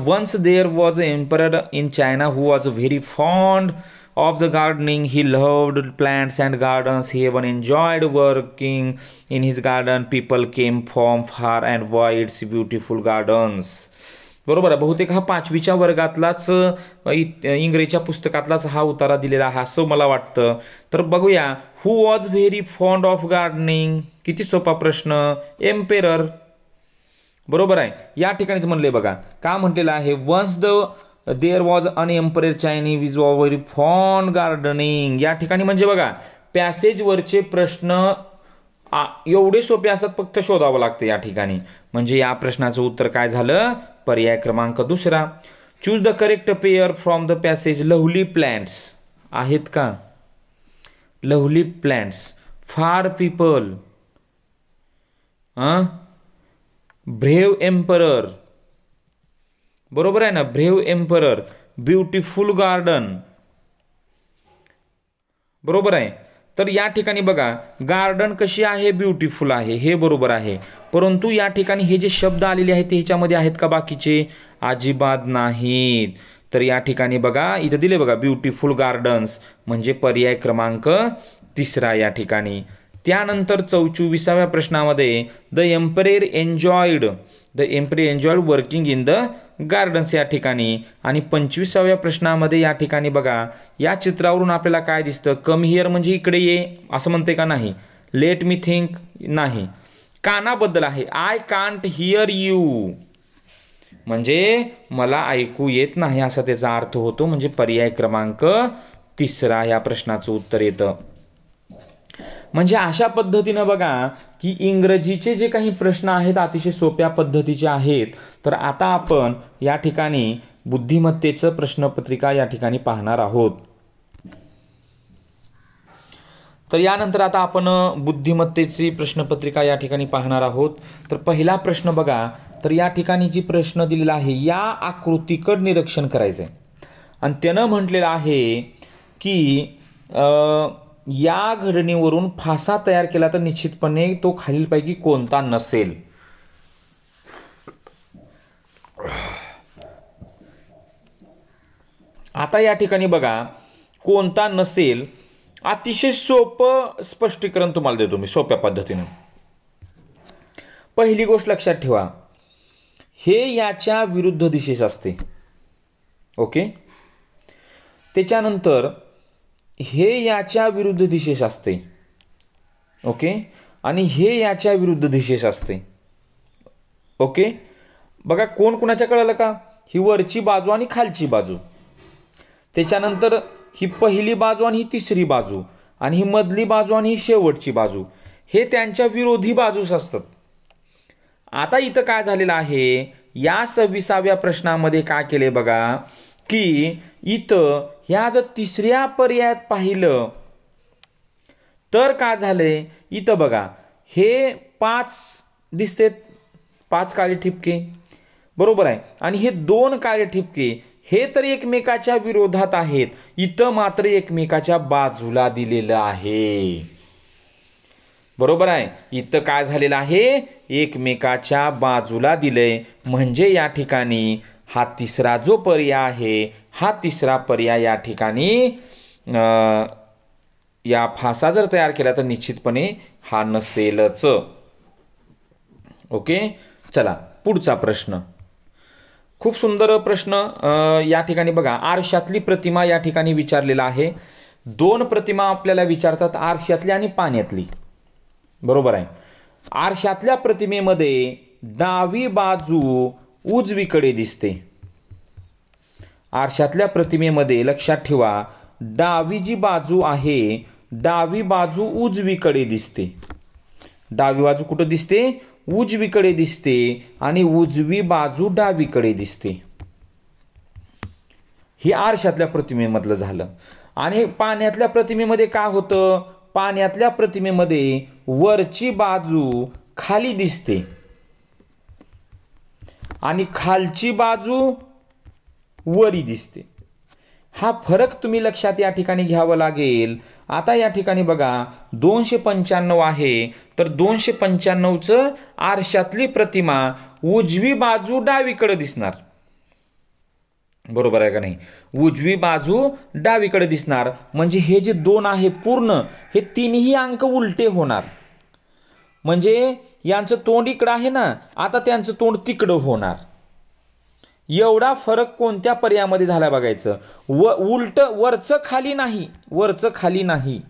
once there was a emperor in China who was very fond of the gardening. He loved plants and gardens. He even enjoyed working in his garden. People came from far and wide, beautiful gardens. बरोबर आहे, बहुतेक हा 5वीच्या वर्गातलाच इंग्रजीच्या पुस्तकातलाच हा उतारा दिलेला आहे असं मला वाटतं. तर बघूया, हू was very fond of gardening, किती सोपा प्रश्न, एम्पेरर. बरोबर आहे, या ठिकाणीच म्हणले बघा, का म्हटलेलं आहे, once there was an emperor Chinese which was very fond gardening. या ठिकाणी म्हणजे बघा, पॅसेजवरचे प्रश्न एवढे सोपे असतात, फक्त शोधावं लागतं या ठिकाणी. म्हणजे या प्रश्नाचं उत्तर काय झालं, पर्याय क्रमांक दुसरा. Choose the correct pair from the passage. Lovely plants आहेत का, लव्हली प्लांट्स, फार पीपल, ब्रेव एम्परर, बरोबर आहे ना, ब्रेव एम्परर, ब्युटिफुल गार्डन, बरोबर आहे. तर या ठिकाणी बघा, गार्डन कशी आहे, ब्युटिफुल आहे, हे बरोबर आहे. परंतु या ठिकाणी हे जे शब्द आलेले आहेत ते ह्याच्यामध्ये आहेत का बाकीचे, अजिबात नाहीत. तर या ठिकाणी बघा, इथं दिले बघा, ब्युटिफुल गार्डन्स, म्हणजे पर्याय क्रमांक तिसरा या ठिकाणी. त्यानंतर 24व्या प्रश्नामध्ये the emperor enjoyed working in the gardens या ठिकाणी. आणि 25व्या प्रश्नामध्ये या ठिकाणी बघा, या चित्रावरून आपल्याला काय दिसतं, कम हिअर म्हणजे इकडे ये असं म्हणते का, नाही. लेट मी थिंक नाही. कानाबद्दल आहे, आय कांट हिअर यू, म्हणजे मला ऐकू येत नाही असा त्याचा अर्थ होतो, म्हणजे पर्याय क्रमांक तिसरा या प्रश्नाचं उत्तर येतं. म्हणजे अशा पद्धतीनं बघा की इंग्रजीचे जे काही प्रश्न आहेत अतिशय सोप्या पद्धतीचे आहेत. तर आता आपण या ठिकाणी बुद्धिमत्तेचं प्रश्नपत्रिका या ठिकाणी पाहणार आहोत. तर यानंतर आता आपण बुद्धिमत्तेची प्रश्नपत्रिका या ठिकाणी पाहणार आहोत. तर पहिला प्रश्न बघा, तर या ठिकाणी जी प्रश्न दिलेला आहे, या आकृतीकडे निरीक्षण करायचं आहे आणि त्यानं म्हटलेलं आहे की या घडणीवरून फासा तयार केला तर निश्चितपणे तो खालीलपैकी कोणता नसेल. आता या ठिकाणी बघा, कोणता नसेल, अतिशय सोपं स्पष्टीकरण तुम्हाला देतो मी सोप्या पद्धतीने. पहिली गोष्ट लक्षात ठेवा, हे याच्या विरुद्ध दिशेस असते. ओके, त्याच्यानंतर हे याच्या विरुद्ध दिशेस असते. ओके, आणि हे याच्या विरुद्ध दिशेस असते. ओके, बघा कोण कुणाच्या कळलं का, ही वरची बाजू आणि खालची बाजू, त्याच्यानंतर ही पहिली बाजू आणि ही तिसरी बाजू, आणि ही मधली बाजू आणि ही शेवटची बाजू, हे त्यांच्या विरोधी बाजूस असतात. आता इथं काय झालेलं आहे, या 26व्या प्रश्नामध्ये काय केले बघा, की इथं ह्या जर तिसऱ्या पर्यायात पाहिलं तर काय झालंय, इथं बघा हे 5 दिसते, 5 काळे ठिपके, बरोबर आहे, आणि हे 2 काळे ठिपके हे तर एकमेकाच्या विरोधात आहेत, इथं मात्र एकमेकाच्या बाजूला दिलेलं आहे. बरोबर आहे, इथं काय झालेलं आहे, एकमेकाच्या बाजूला दिलंय. म्हणजे या ठिकाणी हा तिसरा जो पर्याय आहे, हा तिसरा पर्याय या ठिकाणी या फासा जर तयार केला तर निश्चितपणे हा नसेलच. ओके, चला पुढचा प्रश्न. खूप सुंदर प्रश्न या ठिकाणी बघा, आरशातली प्रतिमा या ठिकाणी विचारलेला आहे. 2 प्रतिमा आपल्याला विचारतात, आरशातली आणि पाण्यातली. बरोबर आहे. आरशातल्या प्रतिमेमध्ये डावी बाजू उजवीकडे दिसते. आरशातल्या प्रतिमेमध्ये लक्षात ठेवा, डावी जी बाजू आहे, डावी बाजू उजवीकडे दिसते. डावी बाजू कुठं दिसते? उजवीकडे दिसते आणि उजवी बाजू डावीकडे दिसते. हे आरशातल्या प्रतिमेमधलं झालं. आणि पाण्यातल्या प्रतिमेमध्ये काय होतं? पाण्यातल्या प्रतिमेमध्ये वरची बाजू खाली दिसते आणि खालची बाजू वरी दिसते. हा फरक तुम्ही लक्षात या ठिकाणी घ्यावा लागेल. आता या ठिकाणी बघा 295 आहे, तर 295चं आरशातली प्रतिमा उजवी बाजू डावीकडे दिसणार. बरोबर आहे का नाही? उजवी बाजू डावीकडे दिसणार. म्हणजे हे जे 2 आहे पूर्ण, हे तिन्ही अंक उलटे होणार. म्हणजे यांचं तोंड इकडं आहे ना, आता त्यांचं तोंड तिकडं होणार. एवढा फरक कोणत्या पर्यायामध्ये झाला बघायचं. उलट वरचं खाली नाही, वरचं खाली नाही,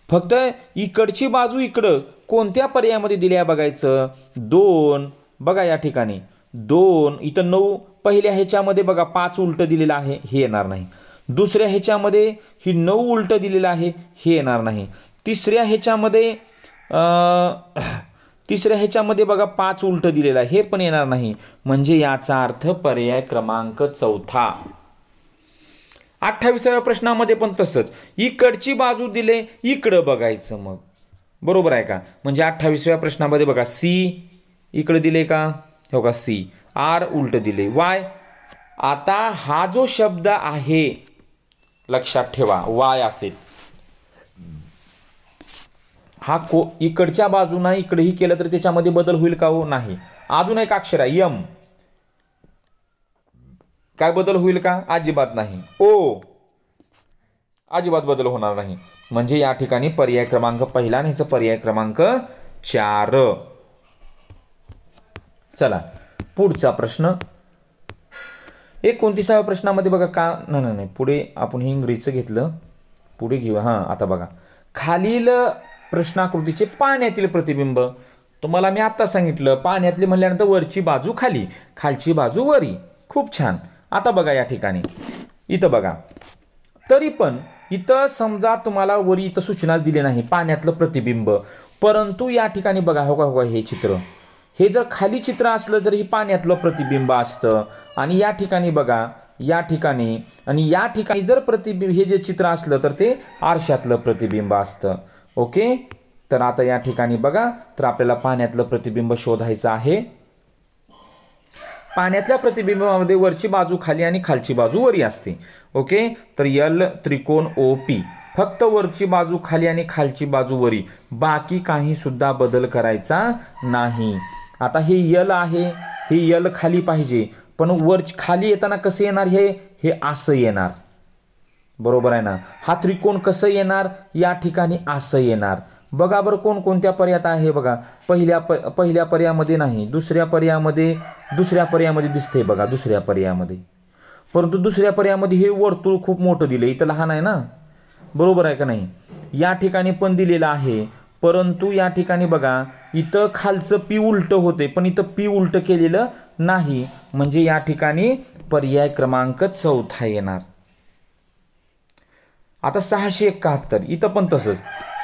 फक्त इकडची बाजू इकडं कोणत्या पर्यायामध्ये दिली आहे बघायचं. 2 बघा या ठिकाणी 2, इथं 9, पहिल्या ह्याच्यामध्ये बघा 5 उलट दिलेलं आहे, हे येणार नाही. दुसऱ्या ह्याच्यामध्ये ही 9 उलट दिलेलं आहे, हे येणार नाही. तिसऱ्या ह्याच्यामध्ये बघा 5 उलट दिलेलं आहे, हे पण येणार नाही. म्हणजे याचा अर्थ पर्याय क्रमांक 4. 28व्या प्रश्नामध्ये पण तसंच, इकडची बाजू दिले, इकडं बघायचं मग. बरोबर आहे का? म्हणजे 28व्या प्रश्नामध्ये बघा सी इकडे दिले का, हो का, सी. आर उलट दिले, वाय. आता हा जो शब्द आहे लक्षात ठेवा, वाय असेल, हा इकडच्या बाजूना इकडेही केलं तर त्याच्यामध्ये बदल होईल का? हो, नाही. अजून एक अक्षर आहे यम, काय बदल होईल का? अजिबात नाही. ओ, अजिबात बदल होणार नाही. म्हणजे या ठिकाणी पर्याय क्रमांक पहिला आणि ह्याचा पर्याय क्रमांक 4. चला पुढचा प्रश्न. 29व्या प्रश्नामध्ये बघा का, नाही, पुढे आपण हे इंग्रजीचं घेतलं, पुढे घेऊ. हां, आता बघा खालील प्रश्नाकृतीचे पाण्यातील प्रतिबिंब. तुम्हाला मी आता सांगितलं, पाण्यातली म्हणल्यानंतर वरची बाजू खाली, खालची बाजू वरी. खूप छान. आता बघा या ठिकाणी, इथं बघा, तरी पण इथं समजा तुम्हाला वरी इथं सूचना दिली नाही पाण्यातलं प्रतिबिंब, परंतु या ठिकाणी बघा, हो का हे चित्र, हे जर खाली चित्र असलं तर हे पाण्यातलं प्रतिबिंब असतं. आणि या ठिकाणी बघा, या ठिकाणी आणि या ठिकाणी जर प्रतिबिंब हे जे चित्र असलं तर ते आरशातलं प्रतिबिंब असतं. ओके, तर आता या ठिकाणी बघा, तर आपल्याला पाण्यातलं प्रतिबिंब शोधायचं आहे. पाण्यातल्या प्रतिबिंबामध्ये वरची बाजू खाली आणि खालची बाजू वरी असते. ओके, तर यल त्रिकोण OP, फक्त वरची बाजू खाली आणि खालची बाजू वरी, बाकी काही सुद्धा बदल करायचा नाही. आता हे यल आहे, हे यल खाली पाहिजे, पण वर खाली येताना कसं येणार? हे असं येणार. बरोबर आहे ना? हा त्रिकोण कसं येणार? या ठिकाणी असं येणार. बघा बरं कोणत्या पर्यायात आहे बघा. पहिल्या पर्यायामध्ये नाही, दुसऱ्या पर्यायामध्ये दिसते बघा, दुसऱ्या पर्यायामध्ये. परंतु दुसऱ्या पर्यायामध्ये हे वर्तुळ खूप मोठं दिले, इथं लहान आहे ना. बरोबर आहे का नाही? या ठिकाणी पण दिलेलं आहे, परंतु या ठिकाणी बघा, इथं खालचं पी उलट होते, पण इथं पी उलट केलेलं नाही. म्हणजे या ठिकाणी पर्याय क्रमांक 4 येणार. आता 671, इथं पण तसंच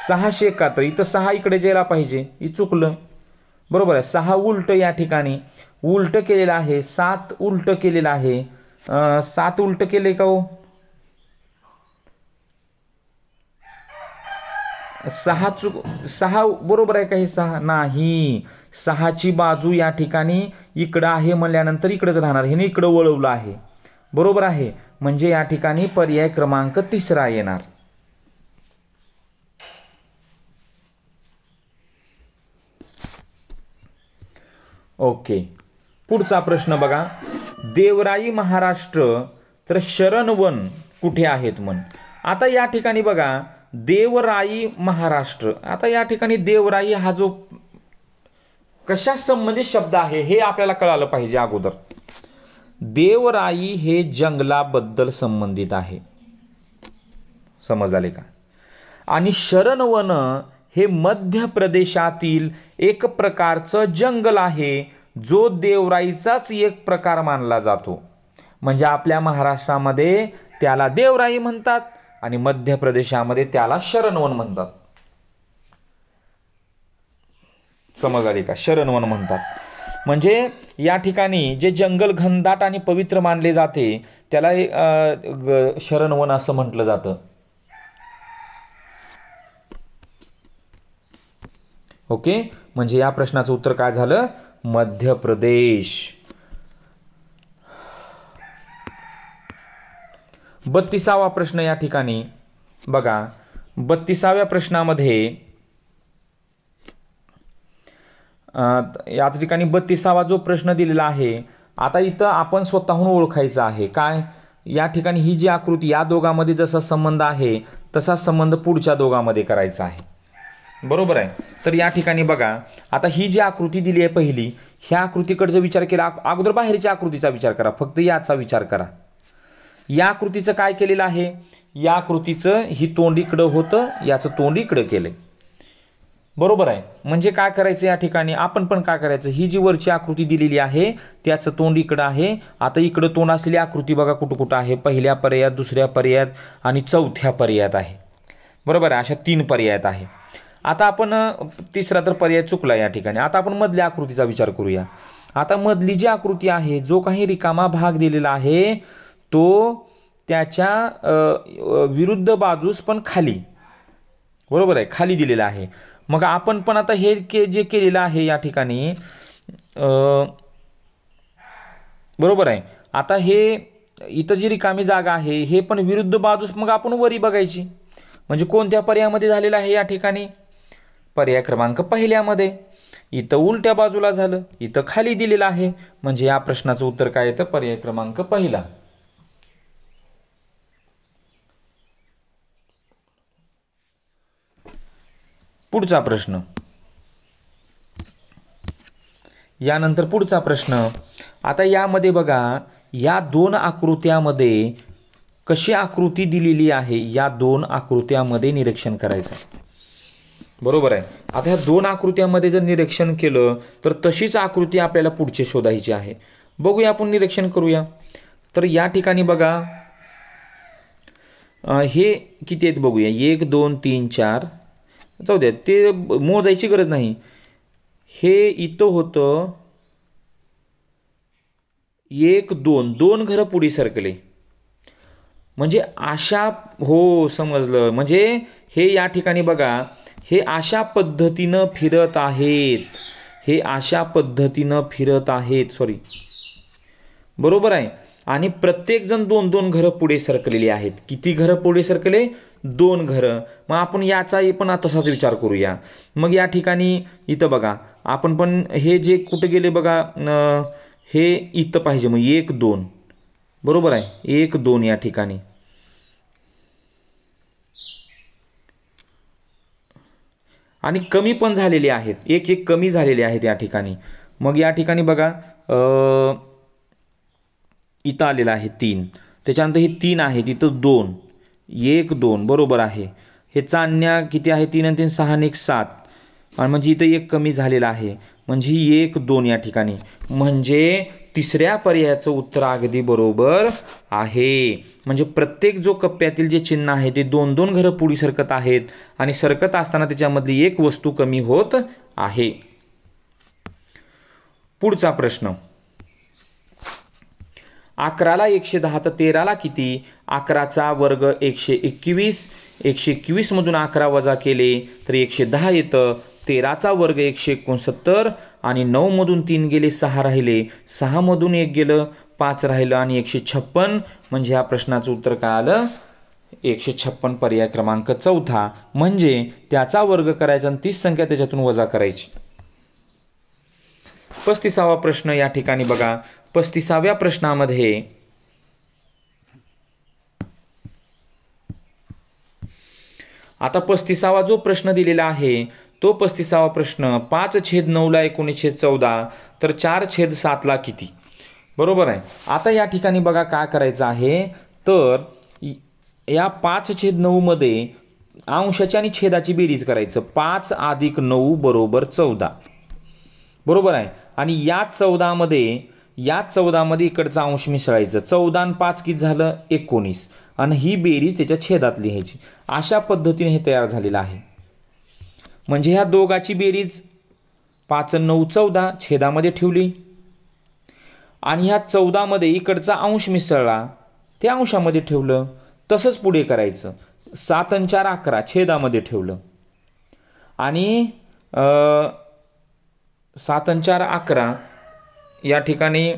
671, इथं 6 इकडे जायला पाहिजे, हे चुकलं. बरोबर आहे, 6 उलट या ठिकाणी उलट केलेलं आहे, 7 उलट केलेलं आहे. 7 उलट केले का? हो, 6 बरोबर आहे का? हे 6 नाही, 6ची बाजू या ठिकाणी इकडं आहे म्हणल्यानंतर इकडेच राहणार, हे इकडं वळवलं आहे. बरोबर आहे, म्हणजे या ठिकाणी पर्याय क्रमांक 3 येणार. ओके, पुढचा प्रश्न बघा. देवराई महाराष्ट्र तर शरणवन कुठे आहेत म्हण. आता या ठिकाणी बघा, देवराई महाराष्ट्र. आता या ठिकाणी देवराई हा जो कशा संबंधित शब्द आहे हे आपल्याला कळालं पाहिजे अगोदर. देवराई हे जंगलाबद्दल संबंधित आहे, समज आले का? आणि शरणवन हे मध्य प्रदेशातील एक प्रकारचं जंगल आहे, जो देवराईचाच एक प्रकार मानला जातो. म्हणजे आपल्या महाराष्ट्रामध्ये त्याला देवराई म्हणतात आणि मध्य प्रदेशामध्ये त्याला शरणवन म्हणतात. समज आली का? शरणवन म्हणतात. म्हणजे या ठिकाणी जे जंगल घनदाट आणि पवित्र मानले जाते त्याला शरणवन असं म्हटलं जातं. ओके, म्हणजे या प्रश्नाचं उत्तर काय झालं? मध्य प्रदेश. 32वा प्रश्न या ठिकाणी बघा. 32व्या प्रश्नामध्ये या ठिकाणी 32वा जो प्रश्न दिलेला आहे, आता इथं आपण स्वतःहून ओळखायचं आहे. काय? या ठिकाणी ही जी आकृती, या दोघांमध्ये जसा संबंध आहे तसा संबंध पुढच्या दोघांमध्ये करायचा आहे. बरोबर आहे. तर या ठिकाणी बघा, आता ही जी आकृती दिली आहे पहिली, ह्या आकृतीकडे जर विचार केला, अगोदर बाहेरच्या आकृतीचा विचार करा, फक्त याचा विचार करा. या आकृतीचं काय केलेलं आहे? या आकृतीचं ही तोंड इकडं होतं, याचं तोंड इकडं केलंय. बरोबर आहे. म्हणजे काय करायचं या ठिकाणी आपण पण काय करायचं, ही जी वरची आकृती दिलेली आहे त्याचं तोंड इकडं आहे. आता इकडं तोंड असलेली आकृती बघा कुठं कुठं आहे? पहिल्या पर्यायात, दुसऱ्या पर्यायात आणि चौथ्या पर्यायात आहे. बरोबर आहे. अशा 3 पर्यायात आहे. आता आपण तिसरा तर पर्याय चुकला या ठिकाणी. आता आपण मधल्या आकृतीचा विचार करूया. आता मधली जी आकृती आहे, जो काही रिकामा भाग दिलेला आहे तो त्याच्या विरुद्ध बाजूस पण खाली, बरोबर आहे, खाली दिलेला आहे. मग आपण पण आता हे जे केलेलं आहे या ठिकाणी, बरोबर आहे, आता हे इथं जी रिकामी जागा आहे हे पण विरुद्ध बाजूस मग आपण वरी बघायची. म्हणजे कोणत्या पर्यायामध्ये झालेलं आहे या ठिकाणी? पर्याय क्रमांक पहिल्यामध्ये. इथं उलट्या बाजूला झालं, इथं खाली दिलेलं आहे. म्हणजे या प्रश्नाचं उत्तर काय येतं? पर्याय क्रमांक पहिला. पुढचा प्रश्न. यानंतर पुढचा प्रश्न. आता यामध्ये बघा, या 2 आकृत्यामध्ये कशी आकृती दिलेली आहे या 2 आकृत्यामध्ये निरीक्षण करायचं. बरोबर आहे. आता ह्या 2 आकृत्यामध्ये जर निरीक्षण केलं तर तशीच आकृती आपल्याला पुढचे शोधायची आहे. बघूया, आपण निरीक्षण करूया. तर या ठिकाणी बघा, हे किती आहेत बघूया. 1 2 3 4, जाऊ द्या, ते मोजायची गरज नाही. हे इथं होतं 1 2 2 घरं पुढे सरकले. म्हणजे अशा, हो समजलं. म्हणजे हे या ठिकाणी बघा, हे अशा पद्धतीनं फिरत आहेत, हे अशा पद्धतीनं फिरत आहेत, सॉरी, बरोबर आहे. आणि प्रत्येक जण 2 2 घरं पुढे सरकलेली आहेत. किती घरं पुढे सरकले? 2 घरं. मग आपण याचा पण तसाच विचार करूया. मग या ठिकाणी इथं बघा, आपण पण हे जे कुठं गेले बघा, हे इथं पाहिजे. मग 1 2, बरोबर आहे, 1 2 या ठिकाणी. आणि कमी पण झालेले आहेत, 1 1 कमी झालेले आहेत या ठिकाणी. मग या ठिकाणी बघा, इथं आलेलं आहे 3, त्याच्यानंतर हे 3 आहे, तिथं 2 1 2, बरोबर आहे. हे चांदण्या किती आहे? 3 आणि 3 6 आणि 1 7. आणि म्हणजे इथं 1 कमी झालेला आहे, म्हणजे 1 2 या ठिकाणी. म्हणजे तिसऱ्या पर्यायाचं उत्तर अगदी बरोबर आहे. म्हणजे प्रत्येक जो कप्प्यातील जे चिन्ह आहे ते 2 2 घरं पुढे सरकत आहेत आणि सरकत असताना त्याच्यामधली एक वस्तू कमी होत आहे. पुढचा प्रश्न. 11ला 110 तर 13ला किती? 11चा वर्ग 121. 121 मधून 11 वजा केले तर 110 येतं. 13चा वर्ग 169 आणि 9 मधून 3 गेले 6 राहिले. 6 मधून 1 गेलं 5 राहिलं आणि 156. म्हणजे ह्या प्रश्नाचं उत्तर काय आलं? 156, पर्याय क्रमांक 4. म्हणजे त्याचा वर्ग करायचा आणि 30 संख्या त्याच्यातून वजा करायची. 35वा प्रश्न या ठिकाणी बघा. 35व्या प्रश्नामध्ये आता 35वा जो प्रश्न दिलेला आहे तो 35वा प्रश्न 5/9ला 19/14 तर 4/7ला किती? बरोबर आहे. आता या ठिकाणी बघा काय करायचं आहे, तर या 5/9 मध्ये अंशाची आणि छेदाची बेरीज करायचं. 5 + 9 = 14 बरोबर आहे. आणि या 14 मध्ये इकडचा अंश मिसळायचं. 14 आणि 5 किती झालं 19 आणि ही बेरीज त्याच्या छेदात लिहायची. अशा पद्धतीने हे तयार झालेलं आहे. म्हणजे ह्या दोघाची बेरीज 5 आणि 9 14 छेदामध्ये ठेवली आणि ह्या 14 मध्ये इकडचा अंश मिसळला ते अंशामध्ये ठेवलं. तसंच पुढे करायचं. 7 आणि 4 11 छेदामध्ये ठेवलं आणि 7 आणि 4 11 या ठिकाणी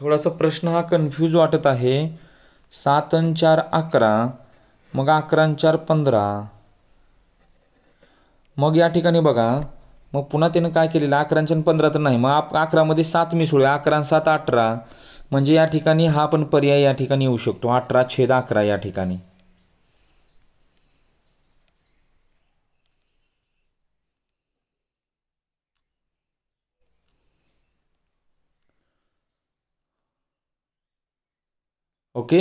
थोडासा प्रश्न हा कन्फ्यूज वाटत आहे. 7 आणि 4 11 मग 11 आणि 4 15 मग या ठिकाणी बघा मग पुन्हा त्यानं काय केलेलं 11 आणि 15 तर नाही मग 11 मध्ये 7 मिसळूया 11 आणि 7 18 म्हणजे या ठिकाणी हा पण पर्याय या ठिकाणी येऊ शकतो 18/11 या ठिकाणी. ओके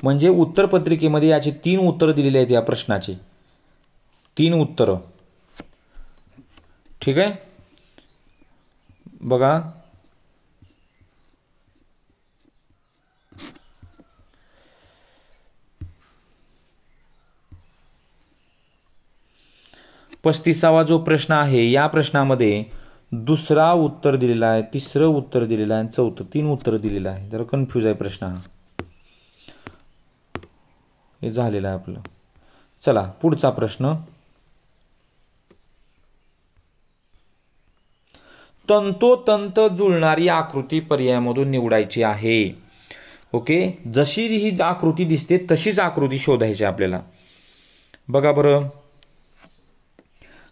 म्हणजे उत्तरपत्रिकेमध्ये याची 3 उत्तरं दिलेली आहेत या प्रश्नाची 3 उत्तरं. ठीक आहे बघा पस्तीसावा जो प्रश्न आहे या प्रश्नामध्ये दुसरा उत्तर दिलेला आहे, तिसरं उत्तर दिलेलं आहे, चौथं 3 उत्तर दिलेलं आहे. जरा कन्फ्यूज आहे प्रश्न हा. हे झालेलं आहे आपलं. चला पुढचा प्रश्न. तंतोतंत जुळणारी आकृती पर्यायामधून निवडायची आहे. ओके जशी ही आकृती दिसते तशीच आकृती शोधायची आपल्याला. बघा बरं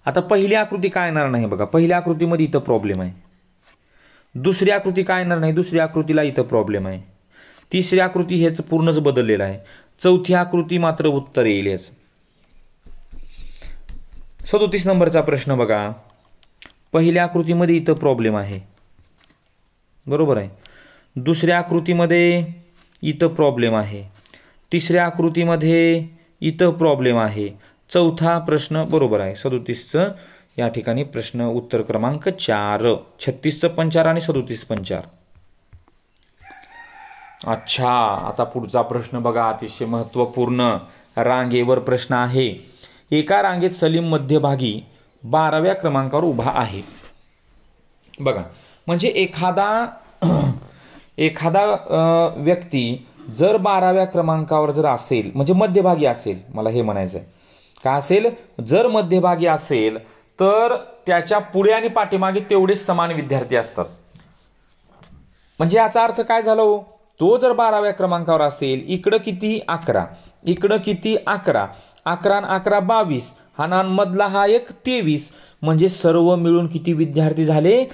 आता पहिली आकृती काय येणार नाही बघा. पहिल्या आकृतीमध्ये इथं प्रॉब्लेम आहे. दुसरी आकृती काय येणार नाही. दुसरी आकृतीला इथं प्रॉब्लेम आहे. तिसरी आकृती हेच पूर्णच बदललेलं आहे. चौथी आकृती मात्र उत्तर येईल याचं. 37 नंबरचा प्रश्न बघा. पहिल्या आकृतीमध्ये इथं प्रॉब्लेम आहे बरोबर आहे. दुसऱ्या आकृतीमध्ये इथं प्रॉब्लेम आहे. तिसऱ्या आकृतीमध्ये इथं प्रॉब्लेम आहे. चौथा प्रश्न बरोबर आहे. 37चं या ठिकाणी प्रश्न उत्तर क्रमांक 4. 36चं पण 4 आणि 37 पण 4. अच्छा आता पुढचा प्रश्न बघा अतिशय महत्त्वपूर्ण रांगेवर प्रश्न आहे. एका रांगेत सलीम मध्यभागी 12व्या क्रमांकावर उभा आहे. बघा म्हणजे एखादा व्यक्ती जर 12व्या क्रमांकावर जर असेल म्हणजे मध्यभागी असेल मला हे म्हणायचं आहे. का असेल जर मध्यभागी असेल तर त्याच्या पुढे आणि पाठीमागे तेवढेच समान विद्यार्थी असतात. म्हणजे याचा अर्थ काय झाला हो. तो जर 12व्या क्रमांकावर असेल इकडं किती 11 इकडं किती 11 11 आणि 11 22 हा मधला हा एक 23 म्हणजे सर्व मिळून किती विद्यार्थी झाले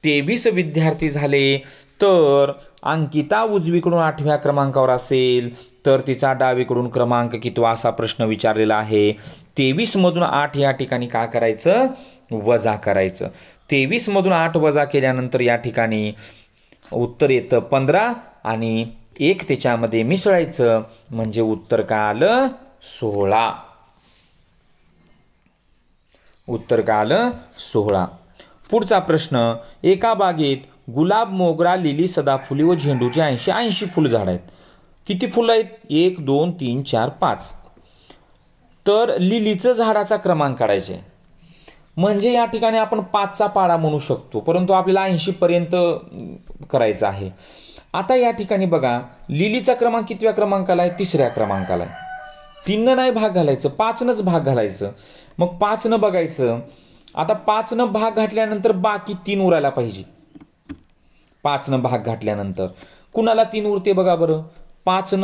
23 विद्यार्थी झाले. तर अंकिता उजवीकडून 8व्या क्रमांकावर असेल तर तिचा डावीकडून क्रमांक कितवा असा प्रश्न विचारलेला आहे. 23 मधून 8 या ठिकाणी काय करायचं वजा करायचं. 23 मधून 8 वजा केल्यानंतर या ठिकाणी उत्तर येतं 15 आणि 1 त्याच्यामध्ये मिसळायचं म्हणजे उत्तर काय आलं 16. उत्तर काय आलं 16. पुढचा प्रश्न. एका बागेत गुलाब मोगरा लिली सदाफुली व झेंडूची 80 फुलझाड आहेत. किती फुलं आहेत 1 2 3 4 5. तर लिलीचं झाडाचा क्रमांक काढायचे म्हणजे या ठिकाणी आपण 5चा पाडा म्हणू शकतो परंतु आपल्याला 80 पर्यंत करायचं आहे. आता या ठिकाणी बघा लिलीचा क्रमांक कितव्या क्रमांकाला आहे 3ऱ्या क्रमांकाला आहे. 3 नाही भाग घालायचं 5नच भाग घालायचं. मग 5 बघायचं. आता 5 भाग घातल्यानंतर बाकी 3 उरायला पाहिजे. 5 भाग घातल्यानंतर कुणाला 3 उरते बघा बरं. 5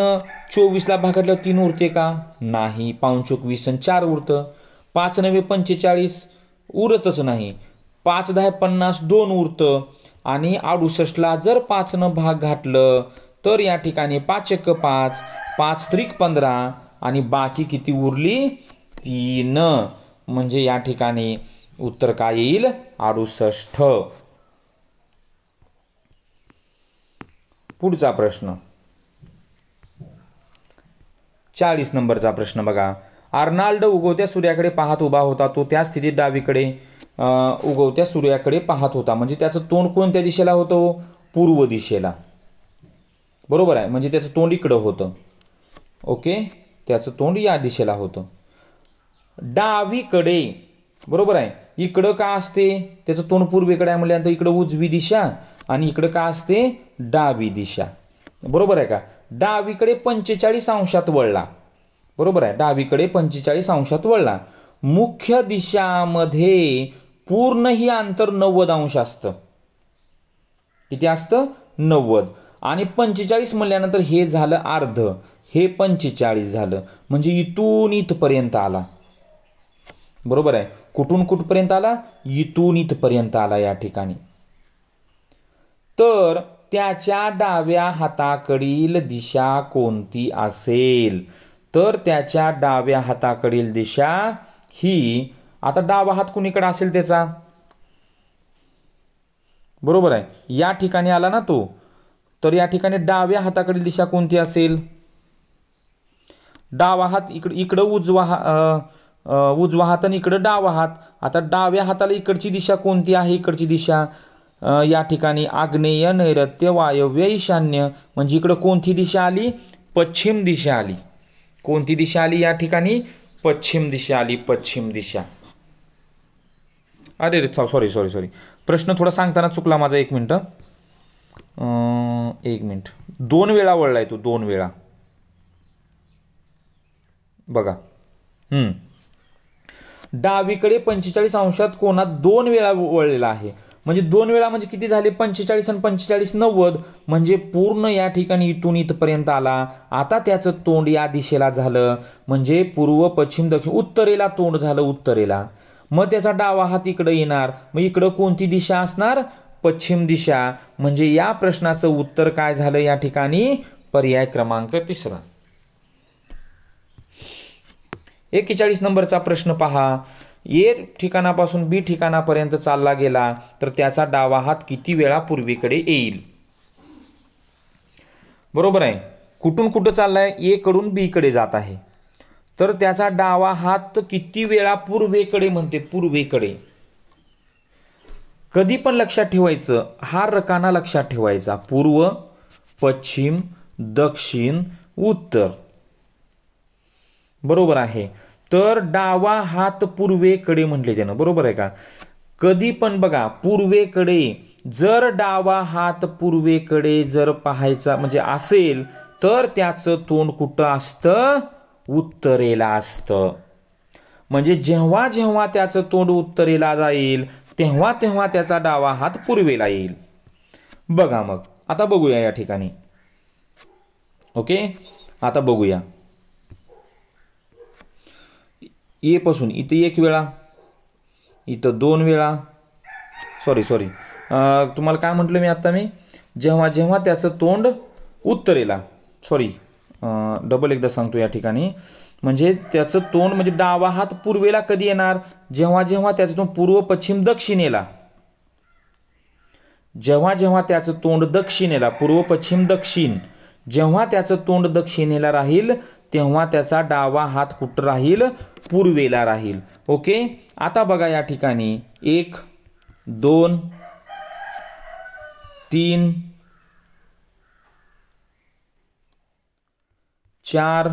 24ला भाग घातल्यावर 3 उरते का नाही. 5 20 आणि 4 उरतं. 5 9 45 उरतच नाही. 5 10 50 2 उरतं आणि 68ला जर 5 भाग घातलं तर या ठिकाणी 5 1 5 5 3 15 आणि बाकी किती उरली 3, म्हणजे या ठिकाणी उत्तर काय येईल 68. पुढचा प्रश्न 40 नंबरचा प्रश्न बघा. अर्नाल्ड उगवत्या सूर्याकडे पाहत उभा होता. तो त्या स्थितीत डावीकडे उगवत्या सूर्याकडे पाहत होता. म्हणजे त्याचं तोंड कोणत्या दिशेला होतं? पूर्व दिशेला. बरोबर आहे, म्हणजे त्याचं तोंड इकडं होतं. ओके, त्याचं तोंड या दिशेला होतं. डावीकडे, बरोबर आहे, इकडं का असते? त्याचं तोंड पूर्वेकडे आहे म्हटल्यानंतर इकडं उजवी दिशा आणि इकडं का असते? डावी दिशा. बरोबर आहे का? डावीकडे 45 अंशात वळला. बरोबर आहे, डावीकडे 45 अंशात वळला. मुख्य दिशामध्ये पूर्ण ही अंतर 90 अंश असतं. किती असतं? 90. आणि 45 म्हणल्यानंतर हे झालं अर्ध, हे 45 झालं, म्हणजे इथून इथपर्यंत आला. बरोबर आहे, कुठून कुठपर्यंत आला? इथून इथपर्यंत आला या ठिकाणी. तर त्याच्या डाव्या हाताकडील दिशा कोणती असेल? तर त्याच्या डाव्या हाताकडील दिशा ही, आता डावा हात कुणीकडे असेल त्याचा? बरोबर आहे, या ठिकाणी आला ना तो. तर या ठिकाणी डाव्या हाताकडील दिशा कोणती असेल? डावा हात इकडं उजवा हात आणि इकडं डावा हात. आता डाव्या हाताला इकडची दिशा कोणती आहे? इकडची दिशा या ठिकाणी आग्नेय, नैऋत्य, वायव्य, ईशान्य. म्हणजे इकडं कोणती दिशा आली? पश्चिम दिशा आली. कोणती दिशा आली या ठिकाणी? पश्चिम दिशा आली. पश्चिम दिशा. अरे सॉरी, प्रश्न थोडा सांगताना चुकला माझा. 1 मिनिट. 1 मिनिट. 2 वेळा वळलाय तो, 2 वेळा. बघा, डावीकडे 45 अंशात कोणात 2 वेळा वळलेला आहे. म्हणजे 2 वेळा म्हणजे किती झाले? 45 आणि 45 90. म्हणजे पूर्ण या ठिकाणी इथून इथपर्यंत आला. आता त्याचं तोंड या दिशेला झालं, म्हणजे पूर्व, पश्चिम, दक्षिण, उत्तरेला तोंड झालं, उत्तरेला. मग त्याचा डावा हात इकडे येणार. मग इकडं कोणती दिशा असणार? पश्चिम दिशा. म्हणजे या प्रश्नाचं उत्तर काय झालं या ठिकाणी? पर्याय क्रमांक 3. 41 नंबरचा प्रश्न पहा. ए ठिकाणापासून बी ठिकाणापर्यंत चालला गेला तर त्याचा डावा हात किती वेळा पूर्वेकडे येईल? बरोबर आहे, कुठून कुठं चाललाय? ए कडून बी कडे जात आहे. तर त्याचा डावा हात किती वेळा पूर्वेकडे म्हणते? पूर्वेकडे. कधी पण लक्षात ठेवायचं, हा रकाना लक्षात ठेवायचा. पूर्व, पश्चिम, दक्षिण, उत्तर. बरोबर आहे. तर डावा हात पूर्वेकडे म्हटले त्यानं. बरोबर आहे का? कधी पण बघा, पूर्वेकडे जर डावा हात पूर्वेकडे जर पाहायचा म्हणजे असेल तर त्याचं तोंड कुठं असतं? उत्तरेला असतं. म्हणजे जेव्हा जेव्हा त्याचं तोंड उत्तरेला जाईल तेव्हा तेव्हा त्याचा डावा हात पूर्वेला येईल. बघा मग आता बघूया या ठिकाणी. ओके, आता बघूया. ए पासून इथं 1 वेळा, इथं 2 वेळा. सॉरी तुम्हाला काय म्हटलं मी आता? मी जेव्हा जेव्हा त्याचं तोंड उत्तरेला, डबल एकदा सांगतो या ठिकाणी. म्हणजे त्याचं तोंड म्हणजे डावा हात पूर्वेला कधी येणार? जेव्हा जेव्हा त्याचं तोंड पूर्व, पश्चिम, दक्षिणेला. जेव्हा जेव्हा त्याचं तोंड दक्षिणेला, पूर्व, पश्चिम, दक्षिण, जेव्हा त्याचं तोंड दक्षिणेला राहील तेव्हा त्याचा डावा हात कुठं राहील? पूर्वेला राहील. ओके, आता बघा या ठिकाणी 1, 2, 3, 4,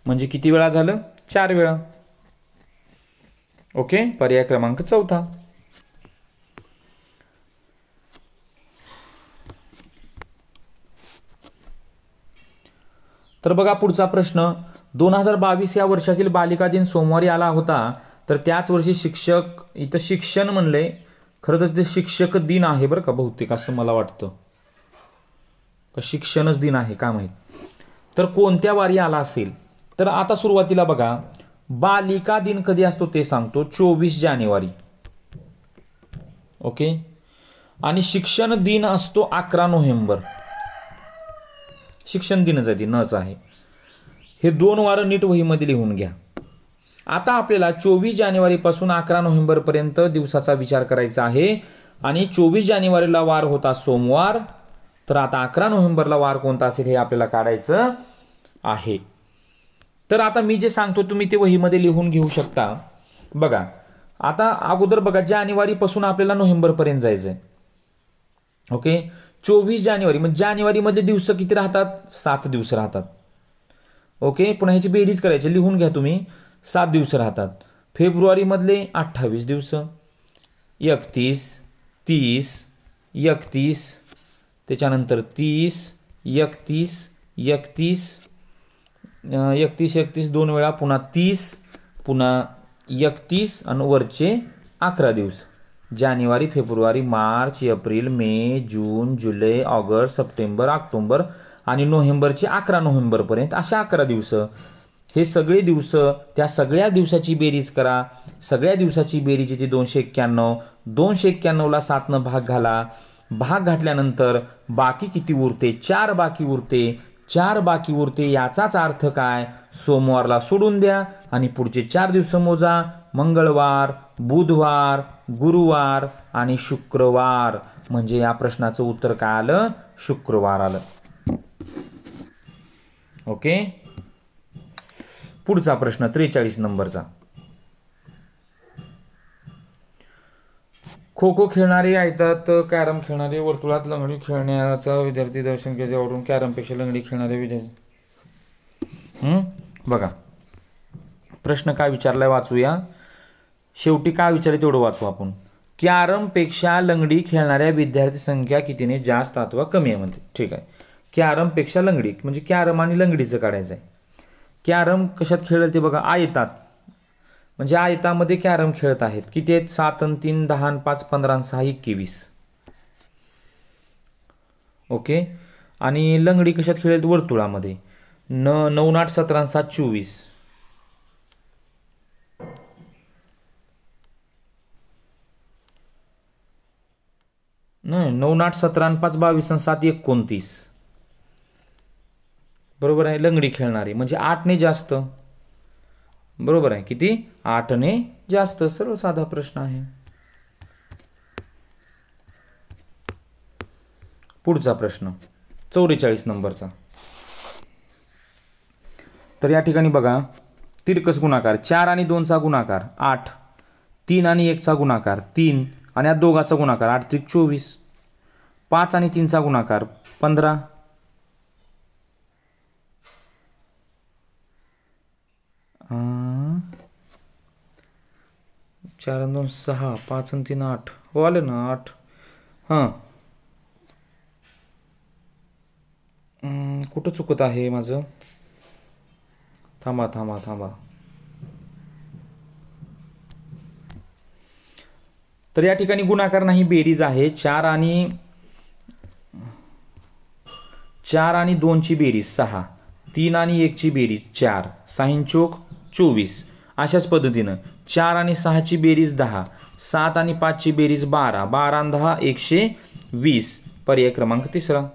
म्हणजे किती वेळा झालं? 4 वेळा. ओके, पर्याय क्रमांक 4. तर बघा पुढचा प्रश्न. 2022 या वर्षातील बालिका दिन सोमवारी आला होता. तर त्याच वर्षी शिक्षक, इथं शिक्षण म्हणले, खरं तर ते शिक्षक दिन आहे बरं का बहुतेक, असं मला वाटतं. का शिक्षणच दिन आहे का माहीत. तर कोणत्या वारी आला असेल? तर आता सुरुवातीला बघा, बालिका दिन कधी असतो ते सांगतो. 24 जानेवारी. ओके, आणि शिक्षण दिन असतो 11 नोव्हेंबर. शिक्षण दिनच आहे, ती नच आहे. हे 2 वारं नीट वहीमध्ये लिहून घ्या. आता आपल्याला 24 जानेवारीपासून 11 नोव्हेंबरपर्यंत दिवसाचा विचार करायचा आहे. आणि 24 जानेवारीला वार होता सोमवार, तर आता 11 नोव्हेंबरला वार कोणता असेल हे आपल्याला काढायचं आहे. तर आता मी जे सांगतो तुम्ही ते वहीमध्ये लिहून घेऊ शकता. बघा आता अगोदर बघा, जानेवारीपासून आपल्याला नोव्हेंबरपर्यंत जायचंय. ओके, 24 जानेवारी म्हणजे जानेवारीमध्ये दिवस किती राहतात? 7 दिवस राहतात. ओके, पुन्हा ह्याची बेरीज करायची, लिहून घ्या तुम्ही. 7 दिवस राहतात. फेब्रुवारीमधले 28 दिवस, 31, 30, 31, त्याच्यानंतर 30, 31, 31, 31, 31 2 वेळा, पुन्हा 30, पुन्हा 31 आणि वरचे 11 दिवस. जानेवारी, फेब्रुवारी, मार्च, एप्रिल, मे, जून, जुलै, ऑगस्ट, सप्टेंबर, ऑक्टोबर आणि नोव्हेंबरचे 11 नोव्हेंबरपर्यंत अशा 11 दिवस. हे सगळे दिवस, त्या सगळ्या दिवसाची बेरीज करा. सगळ्या दिवसाची बेरीज येते 291. 291ला 7नं भाग घाला. भाग घातल्यानंतर बाकी किती उरते? 4 बाकी उरते. 4 बाकी उरते. याचाच अर्थ काय? सोमवारला सोडून द्या आणि पुढचे 4 दिवस मोजा. मंगळवार, बुधवार, गुरुवार आणि शुक्रवार. म्हणजे या प्रश्नाचं उत्तर काय आलं? शुक्रवार आलं. ओके, पुढचा प्रश्न 43 नंबरचा. खो खो खेळणारे आहेत, कॅरम खेळणारे, वर्तुळात लंगडी खेळण्याचा विद्यार्थी दर्शनकेच्यावरून कॅरमपेक्षा लंगडी खेळणारे विद्यार्थी. बघा प्रश्न काय विचारलाय वाचूया. शेवटी काय विचारले तेवढं वाचू आपण. कॅरमपेक्षा लंगडी खेळणाऱ्या विद्यार्थी संख्या कितीने जास्त अथवा कमी आहे म्हणते. ठीक आहे, कॅरमपेक्षा लंगडी म्हणजे कॅरम आणि लंगडीचं काढायचं आहे. कॅरम कशात खेळेल ते बघा, आयतात. म्हणजे आयतामध्ये कॅरम खेळत आहेत. किती आहेत? 7 आणि 3 10 आणि 5 15 आणि 6 21. ओके, आणि लंगडी कशात खेळेल? वर्तुळामध्ये. 9 8 17 आणि 7 24. नाही, 9 8 17 आणि 5 22 आणि 7 29. बरोबर आहे. लंगडी खेळणारे म्हणजे 8 ने जास्त. बरोबर आहे. किती? 8 ने जास्त. सर्व साधा प्रश्न आहे. पुढचा प्रश्न 44 नंबरचा. तर या ठिकाणी बघा, तिरकस गुणाकार 4 आणि 2चा गुणाकार 8, 3 आणि 1चा गुणाकार 3 आणि या दोघाचा गुणाकार 8 त्रिक 24, 5 आणि 3चा गुणाकार 15, 4 आणि 2 6, 5 आणि 3 8. हो आले ना 8. हां, कुठं चुकत आहे माझं? थांबा थांबा थांबा. तर या ठिकाणी गुणाकार नाही, बेरीज आहे. 4 आणि 2ची बेरीज 6, 3 आणि 1ची बेरीज 4, 6 चोक 24. अशाच पद्धतीनं 4 आणि 6ची बेरीज 10, 7 आणि 5ची बेरीज 12, 12 आणि 10 120. पर्याय क्रमांक 3.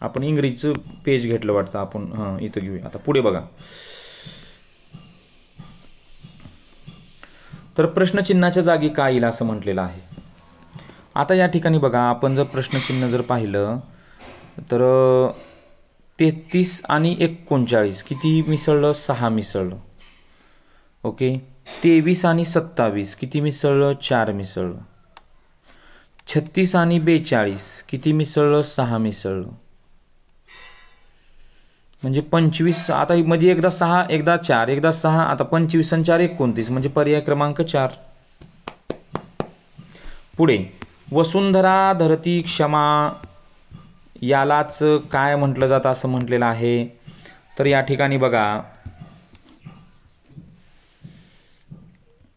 आपण इंग्रजीचं पेज घेतलं वाटतं आपण. हां, इथं घेऊया. आता पुढे बघा. तर प्रश्नचिन्हाच्या जागी काय येईल असं म्हटलेलं आहे. आता या ठिकाणी बघा, आपण जर प्रश्नचिन्ह जर पाहिलं तर 33 आणि 39 किती मिसळलं? 6 मिसळलं. ओके, 23 आणि 27 किती मिसळलं? 4 मिसळलं. 36 आणि 42 किती मिसळलं? 6 मिसळलं. म्हणजे 25. आता म्हणजे एकदा 6 एकदा 4 एकदा 6, आता 25 आणि 4 29 म्हणजे पर्याय क्रमांक 4. पुढे वसुंधरा धरती क्षमा यालाच काय म्हटलं जातं असं म्हटलेलं आहे. तर या ठिकाणी बघा,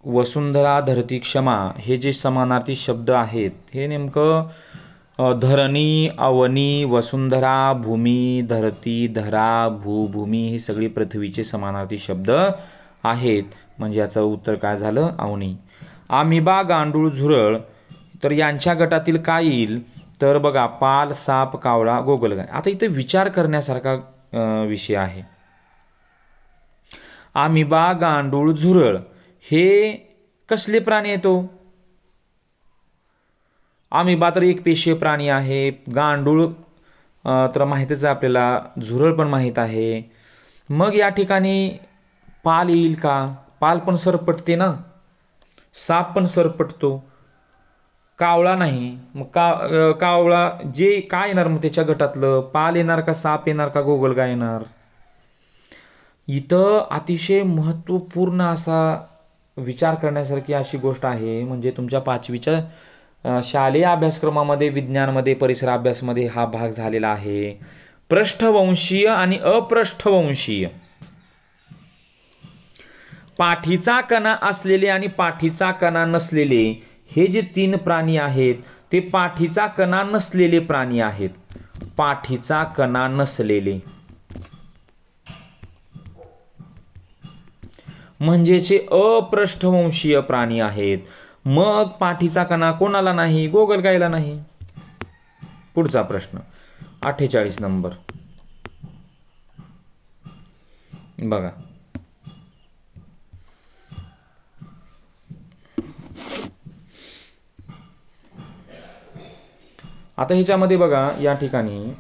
वसुंधरा धरती क्षमा हे जे समानार्थी शब्द आहेत हे नेमकं धरणी, अवनी, वसुंधरा, भूमी, धरती, धरा, भूमी ही सगळी पृथ्वीचे समानार्थी शब्द आहेत. म्हणजे याचं उत्तर काय झालं? अवनी. आमिबा, गांडूळ, झुरळ तर यांच्या गटातील काय येईल? तर बघा पाल, साप, कावळा, गोगलगाय. आता इथे विचार करण्यासारखा विषय आहे. अमिबा, गांडूळ, झुरळ हे कसले प्राणी येतो? अमिबा तर एक पेशीय प्राणी आहे. गांडूळ तर माहीतच आहे आपल्याला. झुरळ पण माहीत आहे. मग या ठिकाणी पाल येईल का? पाल पण सरपटते ना. साप पण सरपटतो. कावळा नाही. मग कावळा जे काय येणार मग त्याच्या गटातलं? पाल येणार का, साप येणार का, गोगलगाय येणार? इथं अतिशय महत्त्वपूर्ण असा विचार करण्यासारखी अशी गोष्ट आहे. म्हणजे तुमच्या 5वीच्या शालेय अभ्यासक्रमामध्ये, विज्ञानमध्ये, परिसर अभ्यासमध्ये हा भाग झालेला आहे. पृष्ठवंशीय आणि अपृष्ठवंशीय. पाठीचा कणा असलेले आणि पाठीचा कणा नसलेले हे जे 3 प्राणी आहेत ते पाठीचा कणा नसलेले प्राणी आहेत. पाठीचा कणा नसलेले म्हणजेचे अपृष्ठवंशीय प्राणी आहेत. मग पाठीचा कणा कोणाला नाही? गोगलगायला नाही. पुढचा प्रश्न 48 नंबर बघा. आता ह्याच्यामध्ये बघा या ठिकाणी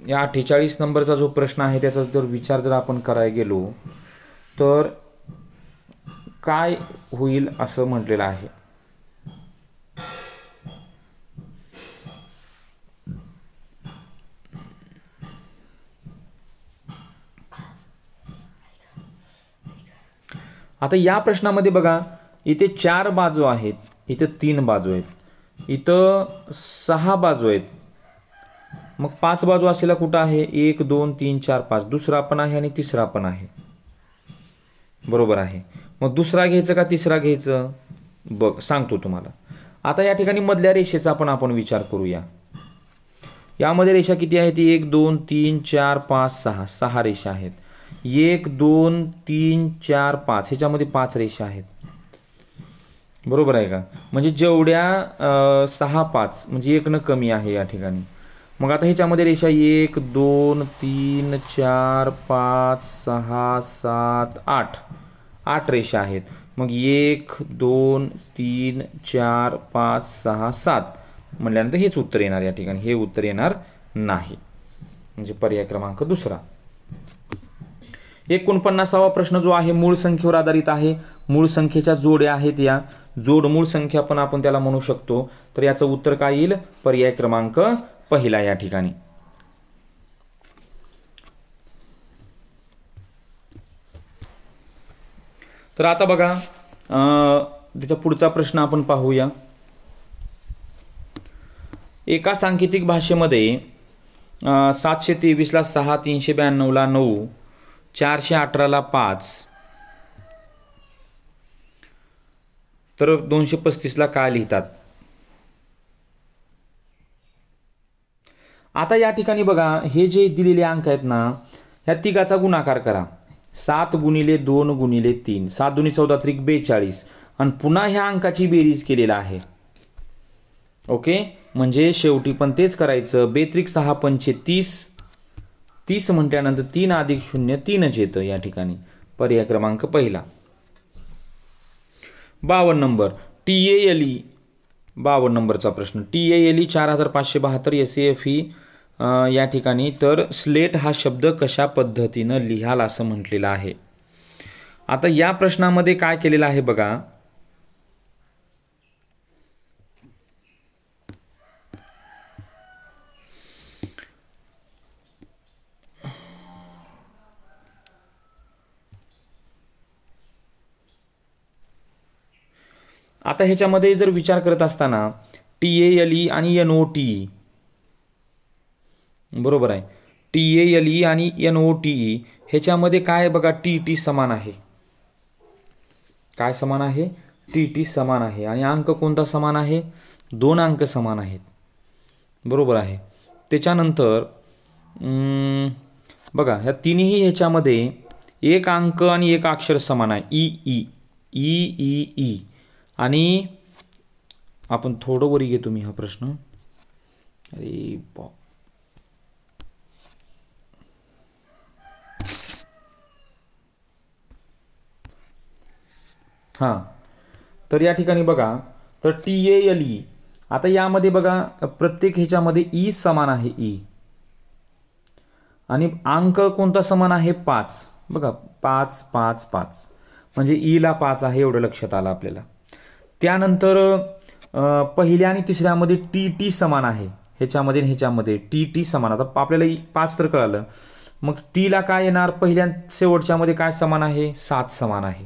या 48 नंबरचा जो प्रश्न आहे त्याचा जर विचार जर आपण करायला गेलो तर काय होईल असं म्हटलेलं आहे. आता या प्रश्नामध्ये बघा इथे 4 बाजू आहेत, इथे 3 बाजू आहेत, इथं 6 बाजू आहेत. मग 5 बाजू असलेला कुठं आहे? 1 2 3 4 5. दुसरा पण आहे आणि तिसरा पण आहे. बरोबर आहे. मग दुसरा घ्यायचं का तिसरा घ्यायचं? बघ सांगतो तुम्हाला. आता या ठिकाणी मधल्या रेषेचा पण आपण विचार करूया. यामध्ये रेषा किती आहेत? 1 2 3 4 5 6. 6 रेषा आहेत. 1 2 3 4 5. ह्याच्यामध्ये 5 रेषा आहेत. बरोबर आहे का? म्हणजे जेवढ्या 6 5 म्हणजे 1 न कमी आहे या ठिकाणी. मग आता ह्याच्यामध्ये रेषा 1 2 3 4 5 6 7 8. 8 रेषा आहेत. मग 1 2 3 4 5 6 7 म्हटल्यानंतर हेच उत्तर येणार या ठिकाणी. हे उत्तर येणार नाही. म्हणजे पर्याय क्रमांक दुसरा. 49वा प्रश्न जो आहे मूळ संख्येवर आधारित आहे. मूळ संख्येच्या जोड्या आहेत. या जोड मूळ संख्या पण आपण त्याला म्हणू शकतो. तर याचं उत्तर काय येईल? पर्याय क्रमांक पहिला या ठिकाणी. तर आता बघा त्याचा पुढचा प्रश्न आपण पाहूया. एका सांकेतिक भाषेमध्ये 723 ला 6, 392 ला 9, 418 ला 5 तर 235 ला काय लिहितात? आता या ठिकाणी बघा हे जे दिलेले अंक आहेत ना ह्या तिघाचा गुणाकार करा. 7 गुणिले 2 गुणिले 3. 7 दुनी 14 त्रिक 42 आणि पुन्हा ह्या अंकाची बेरीज केलेला आहे. ओके. म्हणजे शेवटी पण तेच करायचं. 2 त्रिक 6 पंचे 30. 30 म्हटल्यानंतर 3 अधिक 0 3च येतं या ठिकाणी. पर्याय क्रमांक पहिला. 52 नंबर TALE 52 नंबरचा प्रश्न. TALE 4572 SAFE या ठिकाणी. तर स्लेट हा शब्द कशा पद्धतीनं लिहाल असं म्हटलेलं आहे. आता या प्रश्नामध्ये काय केलेलं आहे बघा. आता ह्याच्यामध्ये जर विचार करत असताना TALE आणि NOTE बरोबर आहे. TALE आणि NOTE ह्याच्यामध्ये काय बघा TT समान आहे. काय समान आहे? TT समान आहे. आणि अंक कोणता समान आहे? 2 अंक समान आहेत. बरोबर आहे. त्याच्यानंतर बघा ह्या तिन्ही ह्याच्यामध्ये 1 अंक आणि 1 अक्षर समान आहे. ई आणि आपण थोडं वरी घेतो मी हा प्रश्न. अरे बाप, हां. तर या ठिकाणी बघा, तर TALE, आता यामध्ये बघा प्रत्येक ह्याच्यामध्ये ई समान आहे, ई, आणि अंक कोणता समान आहे, 5. बघा 5 5 5, म्हणजे ईला 5 आहे, एवढं लक्षात आलं आपल्याला. त्यानंतर पहिल्या आणि तिसऱ्यामध्ये TT समान आहे, ह्याच्यामध्ये ह्याच्यामध्ये TT समान. आता आपल्याला 5 तर कळालं, मग टीला काय येणार, पहिल्या शेवटच्यामध्ये काय समान आहे, 7 समान आहे.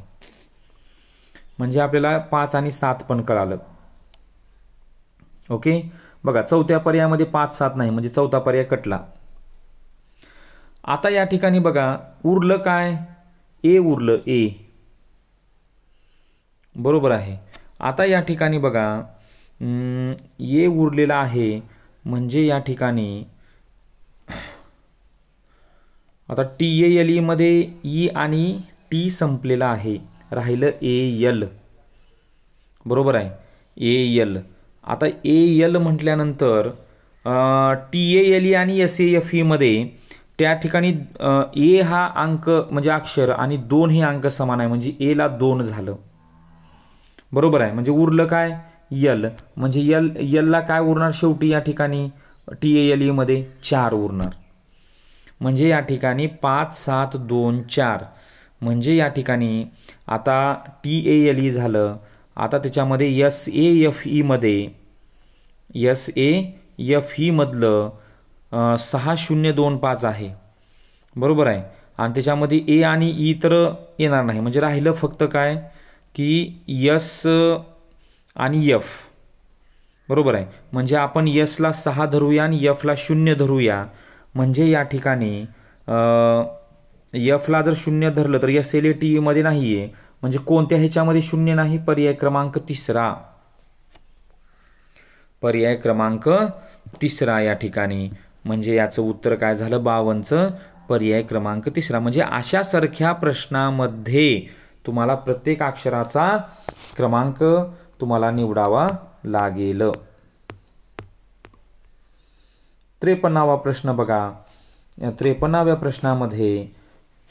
म्हणजे आपल्याला 5 आणि 7 पण कळालं. ओके. बघा चौथ्या पर्यायामध्ये 5 7 नाही, म्हणजे चौथा पर्याय कटला. आता या ठिकाणी बघा उरलं काय, ए उरलं, ए, बरोबर आहे. आता या ठिकाणी बघा ए उरलेला आहे, म्हणजे या ठिकाणी आता TALE मध्ये ई आणि टी संपलेला आहे, राहिलं AL, बरोबर आहे, AL. आता AL म्हटल्यानंतर TALE आणि SAFE मध्ये त्या ठिकाणी ए हा अंक म्हणजे अक्षर आणि 2 हे अंक समान आहे, म्हणजे ए ला 2 झालं, बरोबर आहे. म्हणजे उरलं काय, यल, म्हणजे यलला काय उरणार शेवटी या ठिकाणी TALE मध्ये 4 उरणार. म्हणजे या ठिकाणी 5 7 2 4, म्हणजे या ठिकाणी आता TALE झालं. आता त्याच्यामध्ये SAFE मध्ये SAFE मधलं 6025 आहे, बरोबर आहे. आणि त्याच्यामध्ये ए आणि ई तर येणार नाही, म्हणजे राहिलं फक्त काय की यस आणि एफ, बरोबर आहे. म्हणजे आपण यसला 6 धरूया आणि एफला 0 धरूया. म्हणजे या ठिकाणी एफला जर 0 धरलं तर SLATE मध्ये नाही आहे, म्हणजे कोणत्या ह्याच्यामध्ये 0 नाही, पर्याय क्रमांक 3, पर्याय क्रमांक 3 या ठिकाणी. म्हणजे याचं उत्तर काय झालं, 52, पर्याय क्रमांक 3. म्हणजे अशासारख्या प्रश्नामध्ये तुम्हाला प्रत्येक अक्षराचा क्रमांक तुम्हाला निवडावा लागेल. 53वा प्रश्न बघा. या 53व्या प्रश्नामध्ये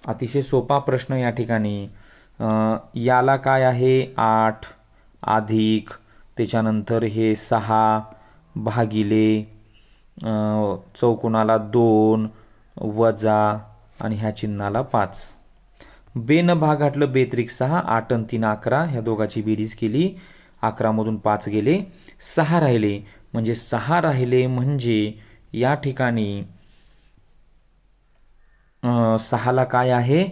अतिशय सोपा प्रश्न या ठिकाणी. याला काय आहे, 8 अधिक, त्याच्यानंतर हे 6 भागिले चौकोनाला 2 वजा आणि ह्या चिन्हाला 5. बेन भाग घातलं, बेत्रिक 6, 8 आणि 3 11, ह्या दोघाची बेरीज केली, 11 मधून 5 गेले, 6 राहिले. म्हणजे 6 राहिले म्हणजे या ठिकाणी 6ला काय आहे,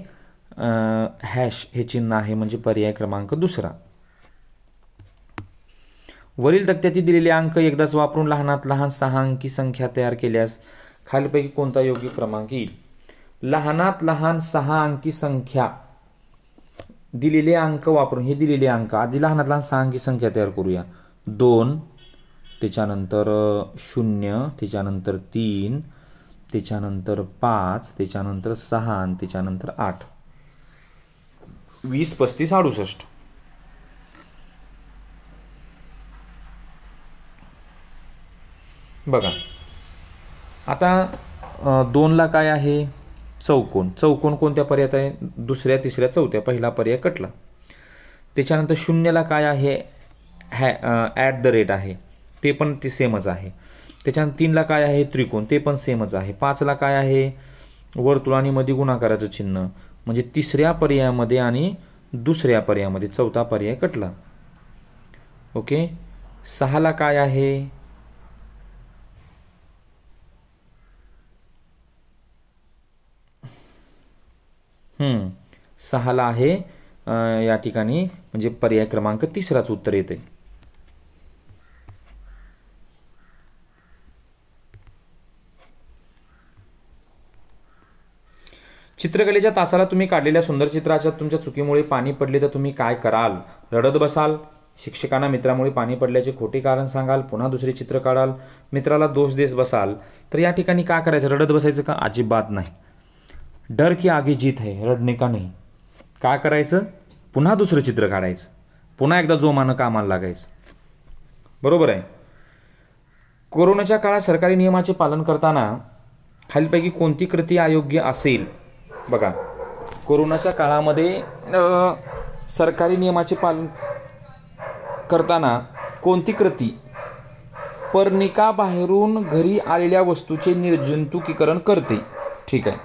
हॅश हे चिन्ह आहे, म्हणजे पर्याय क्रमांक 2. वरील तक्त्यातील दिलेले अंक एकदाच वापरून लहानात लहान 6 अंकी संख्या तयार केल्यास खालीलपैकी कोणता योग्य क्रमांक येईल. लहानात लहान 6 अंकी संख्या, दिलेले अंक वापरून, हे दिलेले अंक, आधी लहानात लहान 6 अंकी संख्या तयार करूया. 2, त्याच्यानंतर 0, त्याच्यानंतर 3, त्याच्यानंतर 5, त्याच्यानंतर 6 आणि त्याच्यानंतर 8. 20 35 68. बघा आता 2ला काय आहे, चौकोन. चौकोन कोणत्या पर्यायात आहे, 2ऱ्या 3ऱ्या 4थ्या, पहिला पर्याय कटला. त्याच्यानंतर 0ला काय आहे, @ आहे, ते पण ते सेमच आहे. त्याच्यानंतर 3ला काय आहे, त्रिकोण, ते पण सेमच आहे. 5ला काय आहे, वर्तुळ आणि मध्ये गुणाकाराचं चिन्ह, म्हणजे 3ऱ्या पर्यायामध्ये आणि 2ऱ्या पर्यायामध्ये 4था पर्याय कटला. ओके. 6ला काय आहे, 6ला आहे या ठिकाणी, म्हणजे पर्याय क्रमांक 3च उत्तर येते. चित्रकलेच्या तासाला तुम्ही काढलेल्या सुंदर चित्राच्या तुमच्या चुकीमुळे पाणी पडले तर तुम्ही काय कराल. रडत बसाल, शिक्षकांना मित्रामुळे पाणी पडल्याचे खोटे कारण सांगाल, पुन्हा दुसरे चित्र काढाल, मित्राला दोष देत बसाल. तर या ठिकाणी काय करायचं, रडत बसायचं का, अजिबात नाही. डर की आगे जीत है, रडणे का नाही. काय करायचं, पुन्हा दुसरं चित्र काढायचं, पुन्हा एकदा जोमानं कामाला लागायचं, बरोबर आहे. कोरोनाच्या काळात सरकारी नियमाचे पालन करताना खालीलपैकी कोणती कृती अयोग्य असेल? बघा, कोरोनाच्या काळामध्ये सरकारी नियमाचे पालन करताना कोणती कृती? पर्णिका बाहेरून घरी आलेल्या वस्तूचे निर्जंतुकीकरण करते, ठीक आहे.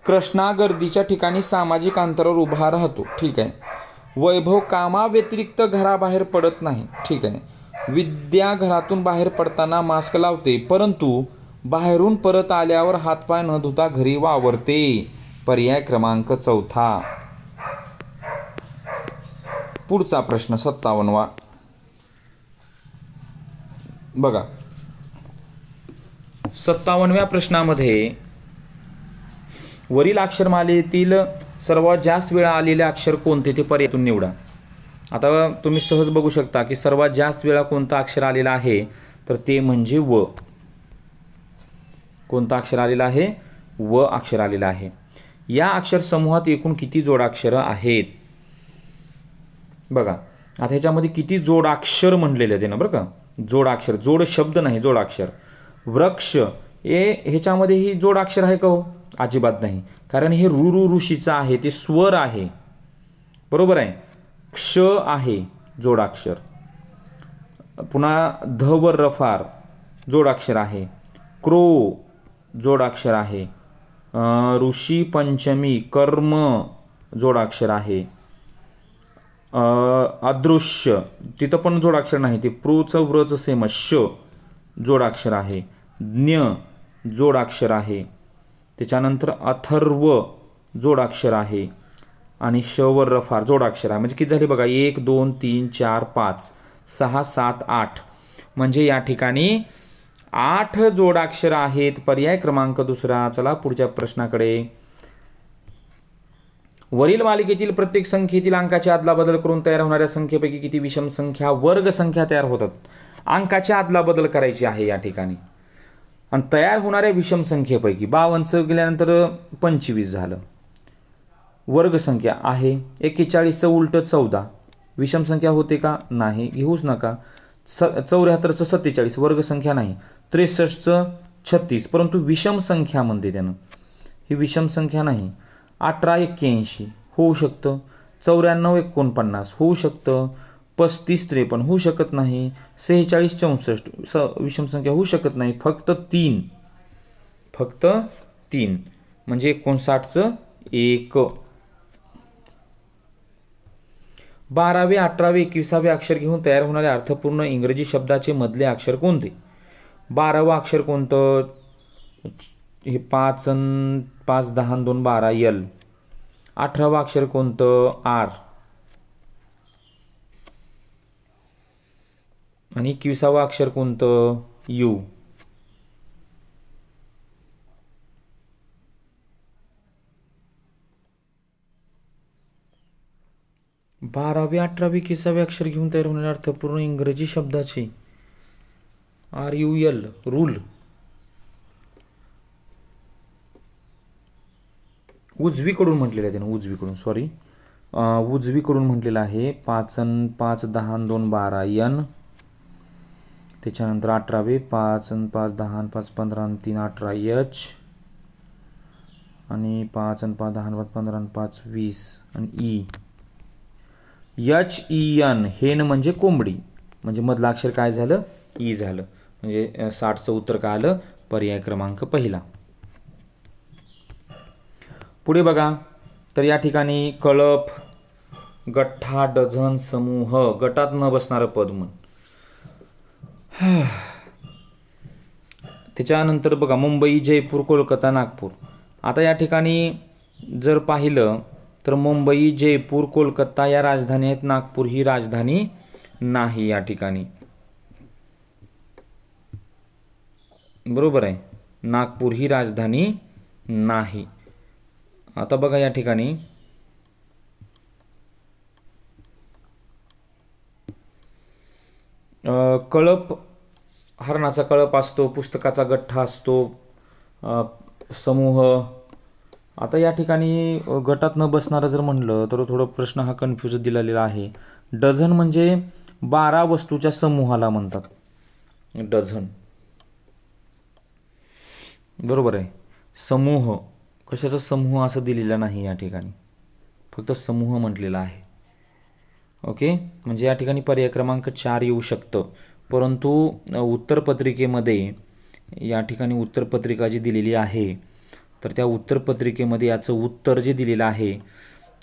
कृष्णा गर्दीच्या ठिकाणी सामाजिक अंतरावर उभा राहतो, ठीक आहे. वैभव कामाव्यतिरिक्त घराबाहेर पडत नाही, ठीक आहे. विद्या घरातून बाहेर पडताना मास्क लावते, परंतु बाहेरून परत आल्यावर हातपाय न धुता घरी वावरते. पर्याय क्रमांक 4. पुढचा प्रश्न 57वा. बघा, 57व्या प्रश्नामध्ये वरील अक्षरमालेतील सर्वात जास्त वेळा आलेले अक्षर कोणते ते पर्यायातून निवडा. आता तुम्ही सहज बघू शकता की सर्वात जास्त वेळा कोणतं अक्षर आलेलं आहे, तर ते म्हणजे व. कोणतं अक्षर आलेलं आहे? व अक्षर आलेलं आहे. या अक्षर समूहात एकूण किती जोडाक्षर आहेत? बघा, आता ह्याच्यामध्ये किती जोडाक्षर म्हणलेले आहेत ना, बरं का. जोडाक्षर, जोड शब्द नाही, जोडाक्षर. वृक्ष ह्याच्यामध्ये ही जोडाक्षर आहे का हो? अजिबात नाही, कारण हे ऋषीचं आहे, ते स्वर आहे, बरोबर आहे. क्ष आहे जोडाक्षर. पुन्हा ध वर रफार जोडाक्षर आहे. क्रो जोडाक्षर आहे. ऋषी पंचमी कर्म जोडाक्षर आहे. अदृश्य तिथं पण जोडाक्षर नाही, ते प्रूचं व्रचं सेम श जोडाक्षर आहे. ज्ञ जोडाक्षर आहे. त्याच्यानंतर अथर्व जोडाक्षर आहे आणि श वर रफार जोडाक्षर आहे. म्हणजे किती झाले बघा, 1 2 3 4 5 6 7 8. म्हणजे या ठिकाणी 8 जोडाक्षर आहेत. पर्याय क्रमांक 2. चला पुढच्या प्रश्नाकडे. वरील मालिकेतील प्रत्येक संख्येतील अंकाची अदलाबदल करून तयार होणाऱ्या संख्येपैकी किती विषम संख्या वर्ग संख्या तयार होतात? अंकाची अदलाबदल करायची आहे या ठिकाणी. आणि तयार होणाऱ्या विषम संख्येपैकी 52 गेल्यानंतर 25 झालं, वर्ग संख्या आहे. 41चं उलट 14 विषम संख्या होते का? नाही, घेऊच नका. 74चं 47 वर्ग संख्या नाही. 63चं 36 परंतु विषम संख्या म्हणते त्यानं, ही विषम संख्या नाही. 18 81 होऊ शकतं. 94 49 होऊ शकतं. 35 53 होऊ शकत नाही. 46 64 विषम संख्या होऊ शकत नाही. फक्त 3 म्हणजे 59चं 1. 12वे 18वे 21वे अक्षर घेऊन तयार होणारे अर्थपूर्ण इंग्रजी शब्दाचे मधले अक्षर कोणते? 12वं अक्षर कोणतं? हे 5 5 10 2 12 यल. 18वं अक्षर कोणतं? आर. आणि 21वं अक्षर कोणतं? यू. बारावे 18वे 21वे अक्षर घेऊन तयार होणारे अर्थपूर्ण इंग्रजी शब्दाचे RUL रूल. उजवीकडून म्हटलेलं आहे त्यानं, उजवीकडून, सॉरी, उजवीकडून म्हटलेलं आहे. 5 5 10 2 12 यन. त्याच्यानंतर 18वे 5 5 10 5 15 3 18 एच. आणि 5 5 10 5 15 5 20 आणि ई. HEN हेन म्हणजे कोंबडी, म्हणजे मधलं अक्षर काय झालं? ई झालं. म्हणजे 60चं उत्तर काय आलं? पर्याय क्रमांक 1. पुढे बघा, तर या ठिकाणी कळप, गठ्ठा, डझन, समूह, गटात न बसणारं पद म्हण. त्याच्यानंतर बघा मुंबई, जयपूर, कोलकाता, नागपूर. आता या ठिकाणी जर पाहिलं तर मुंबई, जयपूर, कोलकाता या राजधानी आहेत. नागपूर ही राजधानी नाही या ठिकाणी, बरोबर आहे. नागपूर ही राजधानी नाही. आता बघा या ठिकाणी कळप, हरणाचा कळप असतो, पुस्तकाचा गठ्ठा असतो, समूह. आता या ठिकाणी गटात न बसणारं जर म्हणलं तर थोडं प्रश्न हा कन्फ्यूज दिलेला आहे. डझन म्हणजे 12 वस्तूच्या समूहाला म्हणतात डझन. बरोबर आहे. समूह, कशाचा समूह असं दिलेला नाही या ठिकाणी, फक्त समूह म्हटलेला आहे. ओके, म्हणजे या ठिकाणी पर्याय क्रमांक 4 येऊ शकतं. परंतु उत्तरपत्रिकेमध्ये या ठिकाणी उत्तरपत्रिका जी दिलेली आहे, तर त्या उत्तरपत्रिकेमध्ये याचं उत्तर जे दिलेलं आहे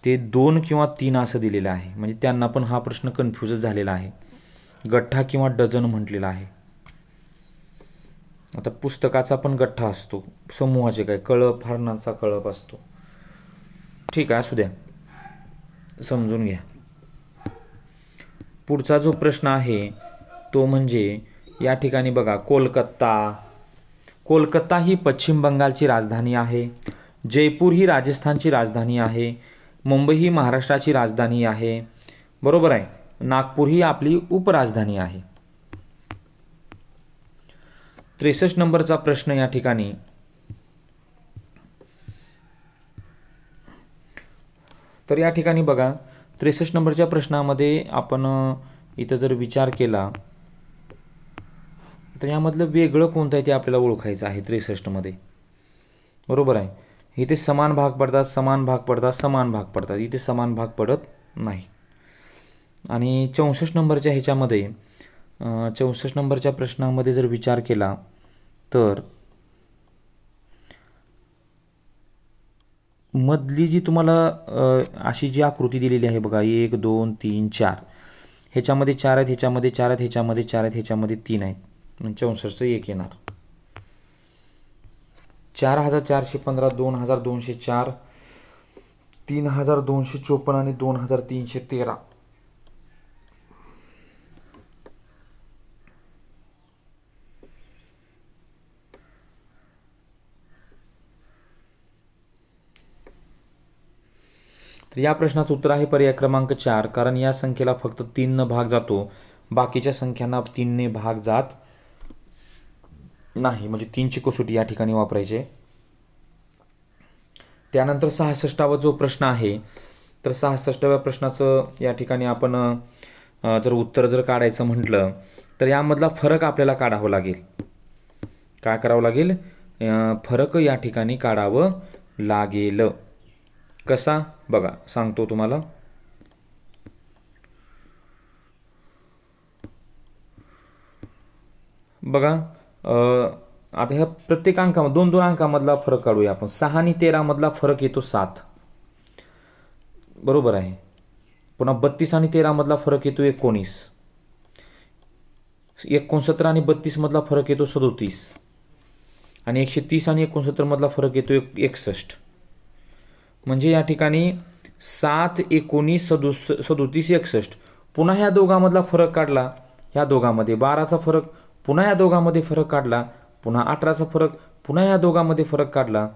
ते 2 किंवा 3 असं दिलेलं आहे. म्हणजे त्यांना पण हा प्रश्न कन्फ्यूजच झालेला आहे. गठ्ठा किंवा डझन म्हटलेला आहे. आता पुस्तकाचा पण गठ्ठा असतो, समूहाचे काय कळप, हरणाचा कळप असतो. ठीक आहे, असू द्या, समजून घ्या. पुढचा जो प्रश्न आहे तो म्हणजे या ठिकाणी बघा, कोलकाता ही पश्चिम बंगालची राजधानी आहे. जयपूर ही राजस्थानची राजधानी आहे. मुंबई ही महाराष्ट्राची राजधानी आहे. बरोबर आहे. नागपूर ही आपली उपराजधानी आहे. 63 नंबरचा प्रश्न या ठिकाणी, तर या ठिकाणी बघा 63 नंबरच्या प्रश्नामध्ये आपण इथं जर विचार केला तर यामधलं वेगळं कोणतं आहे ते आपल्याला ओळखायचं आहे 63 मध्ये. बरोबर आहे. इथे समान भाग पडतात, समान भाग पडतात, समान भाग पडतात, इथे समान भाग पडत नाही. आणि 64 नंबरच्या ह्याच्यामध्ये 64 नंबरच्या प्रश्नामध्ये जर विचार केला तर मधली जी तुम्हाला अशी जी आकृती दिलेली आहे बघा, 1 2 3 4, ह्याच्यामध्ये 4 आहेत, ह्याच्यामध्ये 4 आहेत, ह्याच्यामध्ये 4 आहेत, ह्याच्यामध्ये 3 आहेत, 64चं 1 येणार. 4415, 2204, 3254 आणि 2313. तर या प्रश्नाचं उत्तर आहे पर्याय क्रमांक 4, कारण या संख्येला फक्त 3 न भाग जातो, बाकीच्या संख्यांना 3 ने भाग जात नाही. म्हणजे 3ची कसोटी या ठिकाणी वापरायचे. त्यानंतर 66वा जो प्रश्न आहे, तर 66व्या प्रश्नाचं या ठिकाणी आपण जर उत्तर जर काढायचं म्हटलं तर यामधला फरक आपल्याला काढावं लागेल. काय करावं लागेल? फरक या ठिकाणी काढावं लागेल. कसा बघा, सांगतो तुम्हाला. बघा, आता ह्या प्रत्येक अंकामध्ये 2-2 अंकामधला फरक काढूया आपण. 6 आणि 13 मधला फरक येतो 7. बरोबर आहे. पुन्हा 32 आणि 13 मधला फरक येतो 19. 69 आणि 32 मधला फरक येतो 37. आणि 130 आणि 69 मधला फरक येतो 61. म्हणजे या ठिकाणी 7, 19, 37, 61. पुन्हा ह्या दोघांमधला फरक काढला, ह्या दोघांमध्ये 12चा फरक, पुन्हा या दोघांमध्ये फरक काढला, पुन्हा 18चा फरक, पुन्हा या दोघांमध्ये फरक काढला,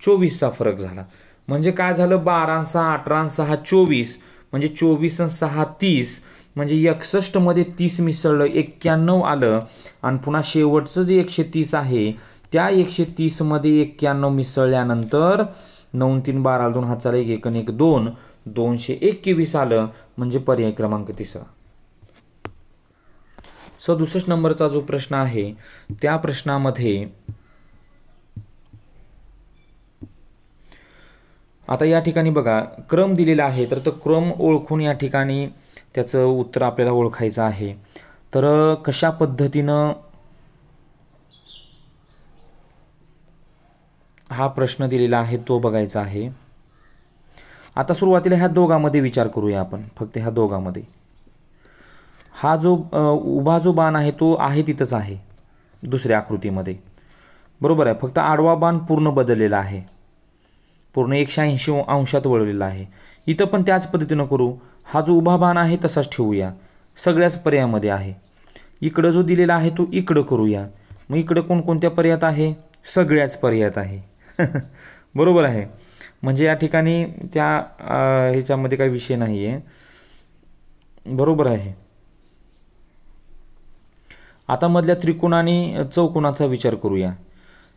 24चा फरक झाला. म्हणजे काय झालं? 12 आणि 6, 18 आणि 6, 24. म्हणजे 24 आणि 6, 30. म्हणजे 61 मध्ये 30 मिसळलं, 91 आलं. आणि पुन्हा शेवटचं जे 130 आहे त्या 130 मध्ये 91 मिसळल्यानंतर 9 3 12 2 हात 1 1 1 2 221 आलं. म्हणजे पर्याय क्रमांक 3. 67 नंबरचा जो प्रश्न आहे त्या प्रश्नामध्ये आता या ठिकाणी बघा क्रम दिलेला आहे, तर तो क्रम ओळखून या ठिकाणी त्याचं उत्तर आपल्याला ओळखायचं आहे. तर कशा पद्धतीनं हा प्रश्न दिलेला आहे तो बघायचा आहे. आता सुरुवातीला ह्या दोघांमध्ये विचार करूया आपण, फक्त ह्या दोघांमध्ये. हा जो उभा जो बाण आहे तो आहे तिथंच आहे दुसऱ्या आकृतीमध्ये. बरोबर आहे. फक्त आडवा बाण पूर्ण बदललेला आहे, पूर्ण 180 अंशात वळलेला आहे. इथं पण त्याच पद्धतीनं करू. हा जो उभा बाण आहे तसाच ठेवूया, सगळ्याच पर्यायामध्ये आहे. इकडं जो दिलेला आहे तो इकडं करूया. मग इकडं कोणकोणत्या पर्यायात आहे? सगळ्याच पर्यायात आहे. बरोबर आहे. म्हणजे या ठिकाणी त्या ह्याच्यामध्ये काही विषय नाही आहे. बरोबर आहे. आता मधल्या त्रिकोण आणि चौकोनाचा विचार करूया.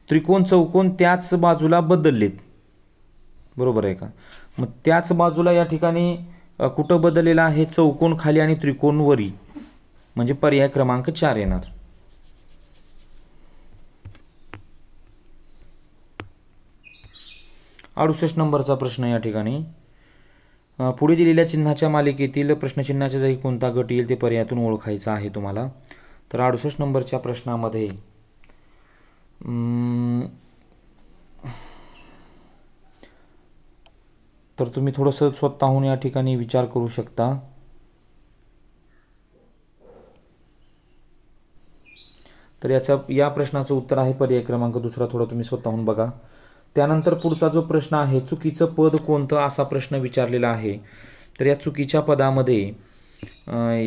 त्रिकोण चौकोन त्याच बाजूला बदललेत. बरोबर आहे का? मग त्याच बाजूला या ठिकाणी कुठं बदललेला आहे? चौकोन खाली आणि त्रिकोण वरी. म्हणजे पर्याय क्रमांक 4 येणार. 68 नंबरचा प्रश्न या ठिकाणी, पुढे दिलेल्या चिन्हाच्या मालिकेतील प्रश्नचिन्हाच्या जागी कोणता गट येईल ते पर्यायातून ओळखायचा आहे तुम्हाला. तर 68 नंबरच्या प्रश्नामध्ये तर तुम्ही थोडंसं स्वतःहून या ठिकाणी विचार करू शकता. तर या प्रश्नाचं उत्तर आहे पर्याय क्रमांक दुसरा. थोडं तुम्ही स्वतःहून बघा. त्यानंतर पुढचा जो प्रश्न आहे, चुकीचं पद कोणतं असा प्रश्न विचारलेला आहे. तर या चुकीच्या पदामध्ये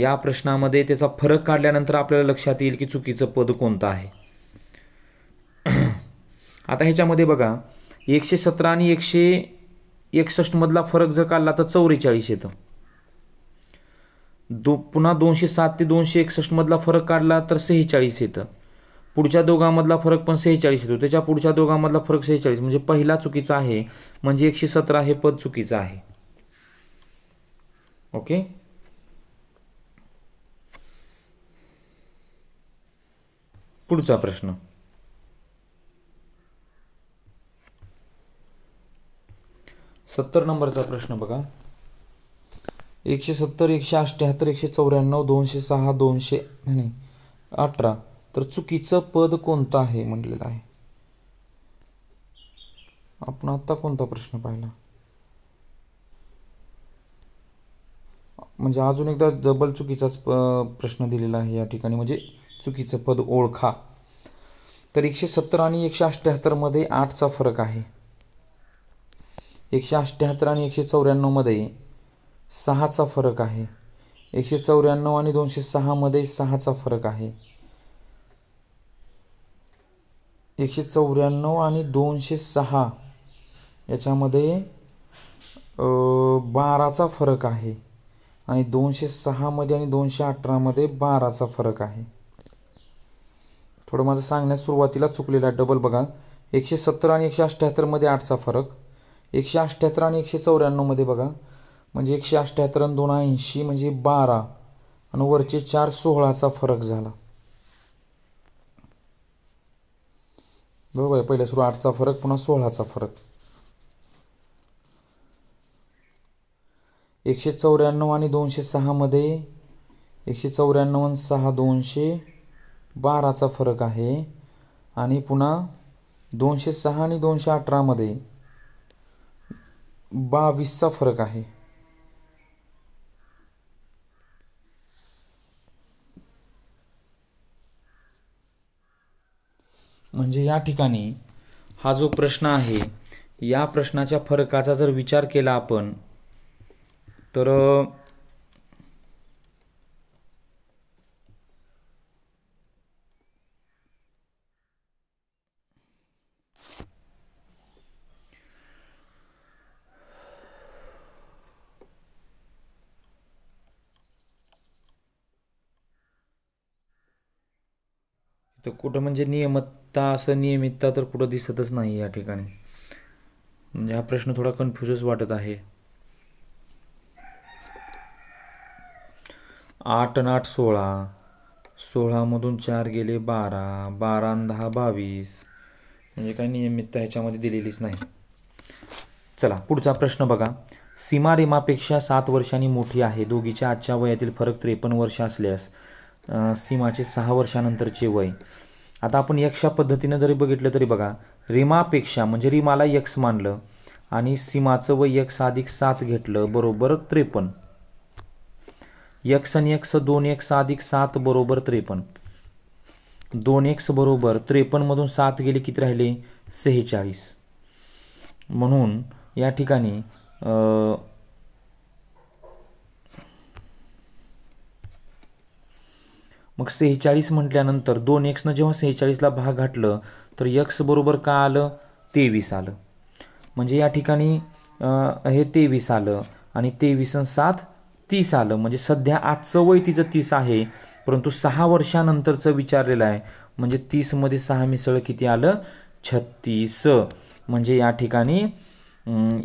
या प्रश्नामध्ये त्याचा फरक काढल्यानंतर आपल्याला लक्षात येईल की चुकीचं पद कोणतं आहे. आता ह्याच्यामध्ये बघा, 117 आणि 161 मधला फरक जर काढला तर 44 येतं. पुन्हा 207 ते 261 मधला फरक काढला तर 46 येतं. पुढच्या दोघांमधला फरक पण 46 येतो. त्याच्या पुढच्या दोघांमधला फरक 46, म्हणजे पहिला चुकीचा आहे, म्हणजे 117 हे पद चुकीचं आहे. ओके. पुढचा प्रश्न, 70 नंबरचा प्रश्न बघा. 170, 178, 194, 206, 218 तर चुकीचं पद कोणतं आहे म्हटलेलं आहे. आपण आता कोणता प्रश्न पाहिला, म्हणजे अजून एकदा डबल चुकीचाच प्रश्न दिलेला आहे या ठिकाणी, म्हणजे चुकीचं पद ओळखा. तर 170 आणि 178 मध्ये 8चा फरक आहे. 178 आणि 194 मध्ये 6चा फरक आहे. 194 आणि 206 मध्ये 6चा फरक आहे. 194 आणि 206 याच्यामध्ये 12चा फरक आहे. आणि 206 मध्ये आणि 218 मध्ये 12चा फरक आहे. थोडं माझं सांगण्यात सुरुवातीला चुकलेला आहे, डबल बघा. 170 आणि 178 मध्ये 8चा फरक, 178 आणि 194 मध्ये बघा, म्हणजे 178 आणि 280 म्हणजे 12 आणि वरचे 4 16चा फरक झाला. बरोबर आहे. पहिल्या सुरू 8चा फरक, पुन्हा 16चा फरक. 194 आणि 206 मध्ये 194 आणि 6 212चा फरक आहे. आणि पुन्हा 206 आणि 218 मध्ये 22चा फरक आहे. म्हणजे या ठिकाणी हा जो प्रश्न आहे, या प्रश्नाच्या फरकाचा जर विचार केला आपण तर कुठं म्हणजे नियमितता तर कुठं दिसतच नाही या ठिकाणी. म्हणजे हा प्रश्न थोडा कन्फ्युजच वाटत आहे. 8 आणि 8 16, 16 मधून 4 गेले 12, 12 आणि 10 22, म्हणजे काही नियमितता ह्याच्यामध्ये दिलेलीच नाही. चला पुढचा प्रश्न बघा. सीमा रीमापेक्षा 7 वर्षांनी मोठी आहे. दोघीच्या आजच्या वयातील फरक 53 वर्ष असल्यास सीमाचे 6 वर्षानंतरचे वय. आता आपण यक्षच्या पद्धतीने जरी बघितलं तरी बघा, रीमापेक्षा म्हणजे रीमाला यक्स मानलं आणि सीमाचं वय यक्स अधिक 7 घेतलं बरोबर 53. यक्स आणि यक्स 2x अधिक 7 बरोबर 53. 2x बरोबर 53 मधून 7 गेले किती राहिले 46. म्हणून या ठिकाणी मग 46 म्हटल्यानंतर 2x जेव्हा 46ला भाग घातलं तर x बरोबर का आलं 23 आलं. म्हणजे या ठिकाणी हे 23 आलं आणि 23 आणि 7 30 आलं. म्हणजे सध्या आजचं वय तिचं 30 आहे, परंतु 6 वर्षानंतरचं विचारलेलं आहे. म्हणजे 30 मध्ये 6 मिसळ किती आलं 36. म्हणजे या ठिकाणी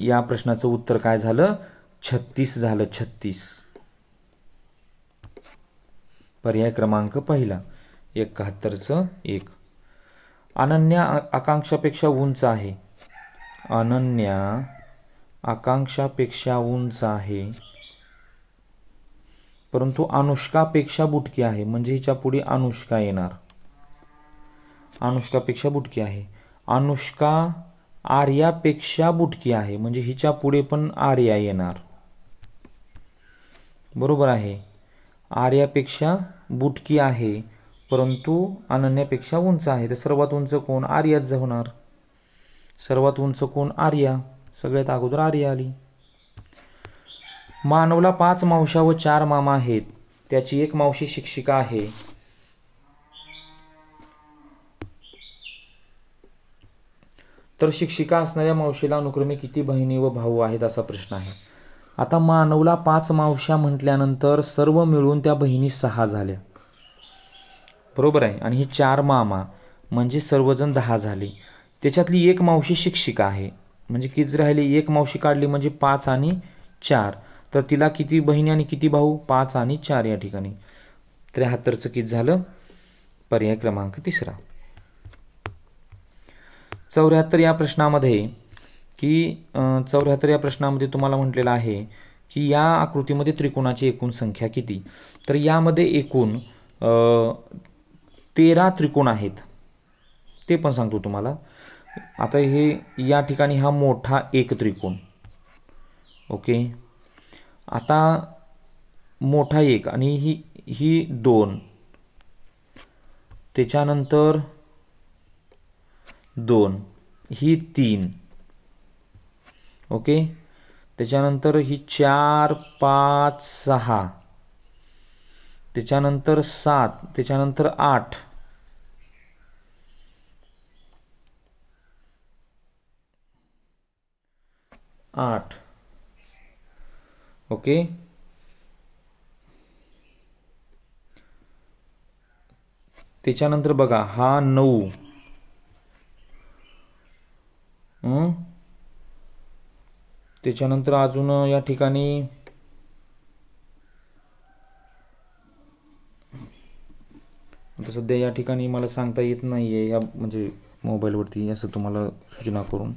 या प्रश्नाचं उत्तर काय झालं 36 झालं. 36 पर्याय क्रमांक पहिला 71चं 1. अनन्या आकांक्षापेक्षा उंच आहे. अनन्या आकांक्षापेक्षा उंच आहे, परंतु अनुष्कापेक्षा बुटकी आहे, म्हणजे हिच्या पुढे अनुष्का येणार. अनुष्कापेक्षा बुटकी आहे. अनुष्का आर्यापेक्षा बुटकी आहे, म्हणजे हिच्या पुढे पण आर्या येणार. बरोबर आहे. आर्यापेक्षा बुटकी आहे, परंतु अनन्यापेक्षा उंच आहे. तर सर्वात उंच कोण? आर्याच होणार. सर्वात उंच कोण? आर्या. सगळ्यात अगोदर आर्या आली. मानवला 5 मावश्या व 4 मामा आहेत. त्याची एक मावशी शिक्षिका आहे. तर शिक्षिका असणाऱ्या मावशीला अनुक्रमे किती बहिणी व भाऊ आहेत, असा प्रश्न आहे. आता मानवला 5 मावश्या म्हटल्यानंतर सर्व मिळून त्या बहिणी 6 झाल्या. बरोबर आहे. आणि ही 4 मामा म्हणजे सर्वजण 10 झाले. त्याच्यातली एक मावशी शिक्षिका आहे, म्हणजे किती राहिली? एक मावशी काढली म्हणजे 5 आणि 4. तर तिला किती बहिणी आणि किती भाऊ? 5 आणि 4 या ठिकाणी. 73चं किती झालं? पर्याय क्रमांक 3. 74 या प्रश्नामध्ये तुम्हाला म्हटलेलं आहे की या आकृतीमध्ये त्रिकोणाची एकूण संख्या किती. तर यामध्ये एकूण 13 त्रिकोण आहेत, ते पण सांगतो तुम्हाला. आता हे या ठिकाणी हा मोठा एक त्रिकोण. ओके. आता मोठा एक आणि ही 2, त्याच्यानंतर 2, ही 3. ओके. त्याच्यानंतर ही 4, 5, 6, त्याच्यानंतर 7, त्याच्यानंतर 8, 8. ओके. त्याच्यानंतर बघा हा 9. त्याच्यानंतर अजून या ठिकाणी आता सध्या या ठिकाणी मला सांगता येत नाहीये, या म्हणजे मोबाईलवरती असं तुम्हाला सूचना करून.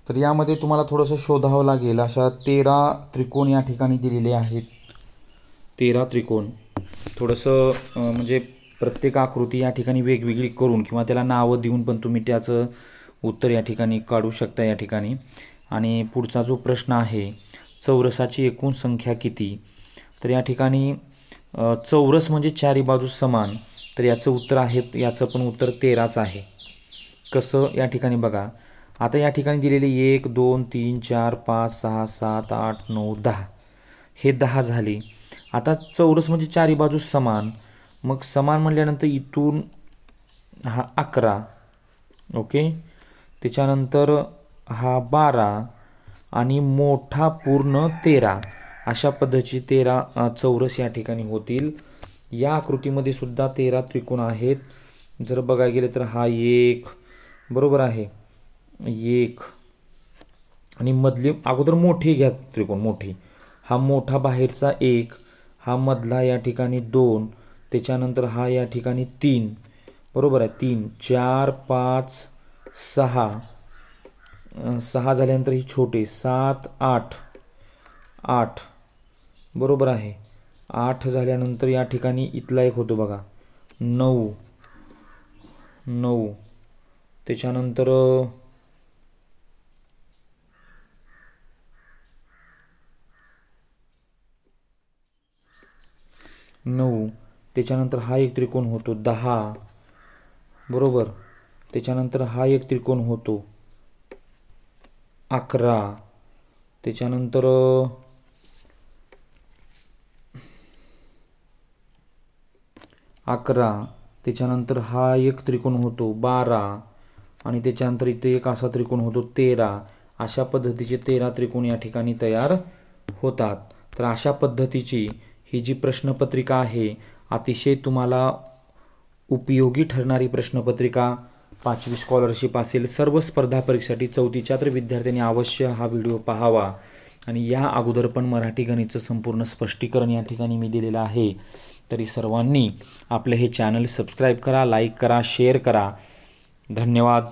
तर यामध्ये तुम्हाला थोडंसं शोधावं लागेल. अशा 13 त्रिकोण या ठिकाणी दिलेले आहेत. 13 त्रिकोण. थोडंसं म्हणजे प्रत्येक आकृती या ठिकाणी वेगवेगळी करून किंवा त्याला नावं देऊन पण तुम्ही त्याचं उत्तर या ठिकाणी काढू शकता या ठिकाणी. आणि पुढचा जो प्रश्न आहे, चौरसाची एकूण संख्या किती. तर या ठिकाणी चौरस म्हणजे 4 बाजू समान. तर याचं उत्तर आहे, याचं पण उत्तर 13च आहे. कसं? या ठिकाणी बघा. आता या ठिकाणी दिलेले 1, 2, 3, 4, 5, 6, 7, 8, 9, 10 हे 10 झाले. आता चौरस म्हणजे 4 बाजू समान. मग समान म्हटल्यानंतर इथून हा 11. ओके. त्याच्यानंतर हा 12 आणि मोठा पूर्ण 13. अशा पद्धतीचे 13 चौरस या ठिकाणी होतील. या आकृतीमध्ये सुद्धा 13 त्रिकोण आहेत. जर बघायला गेले तर हा 1. बरोबर आहे. 1 आणि मधले अगोदर मोठे घ्या त्रिकोण. मोठे हा मोठा बाहेरचा 1, हा मधला या ठिकाणी 2, त्याच्यानंतर हा या ठिकाणी 3. बरोबर आहे. 3, 4, 5, 6. 6 झाल्यानंतर ही छोटे 7, 8, 8. बरोबर आहे. 8 झाल्यानंतर या ठिकाणी इथला एक होतो बघा 9, 9. त्याच्यानंतर 9. त्याच्यानंतर हा एक त्रिकोण होतो 10. बरोबर. त्याच्यानंतर हा एक त्रिकोण होतो 11. त्याच्यानंतर 11. त्याच्यानंतर हा एक त्रिकोण होतो 12 आणि त्याच्यानंतर इथे एक असा त्रिकोण होतो 13. अशा पद्धतीचे 13 त्रिकोण या ठिकाणी तयार होतात. तर अशा पद्धतीची ही जी प्रश्नपत्रिका आहे, अतिशय तुम्हाला उपयोगी ठरणारी प्रश्नपत्रिका 5वी स्कॉलरशिप असेल. सर्व स्पर्धा परीक्षेसाठी 4थीच्या तर विद्यार्थ्यांनी अवश्य हा व्हिडिओ पाहावा. आणि या अगोदर पण मराठी गणितचं संपूर्ण स्पष्टीकरण या ठिकाणी मी दिलेलं आहे. तरी सर्वांनी आपलं हे चॅनल सबस्क्राईब करा, लाईक करा, शेअर करा. धन्यवाद.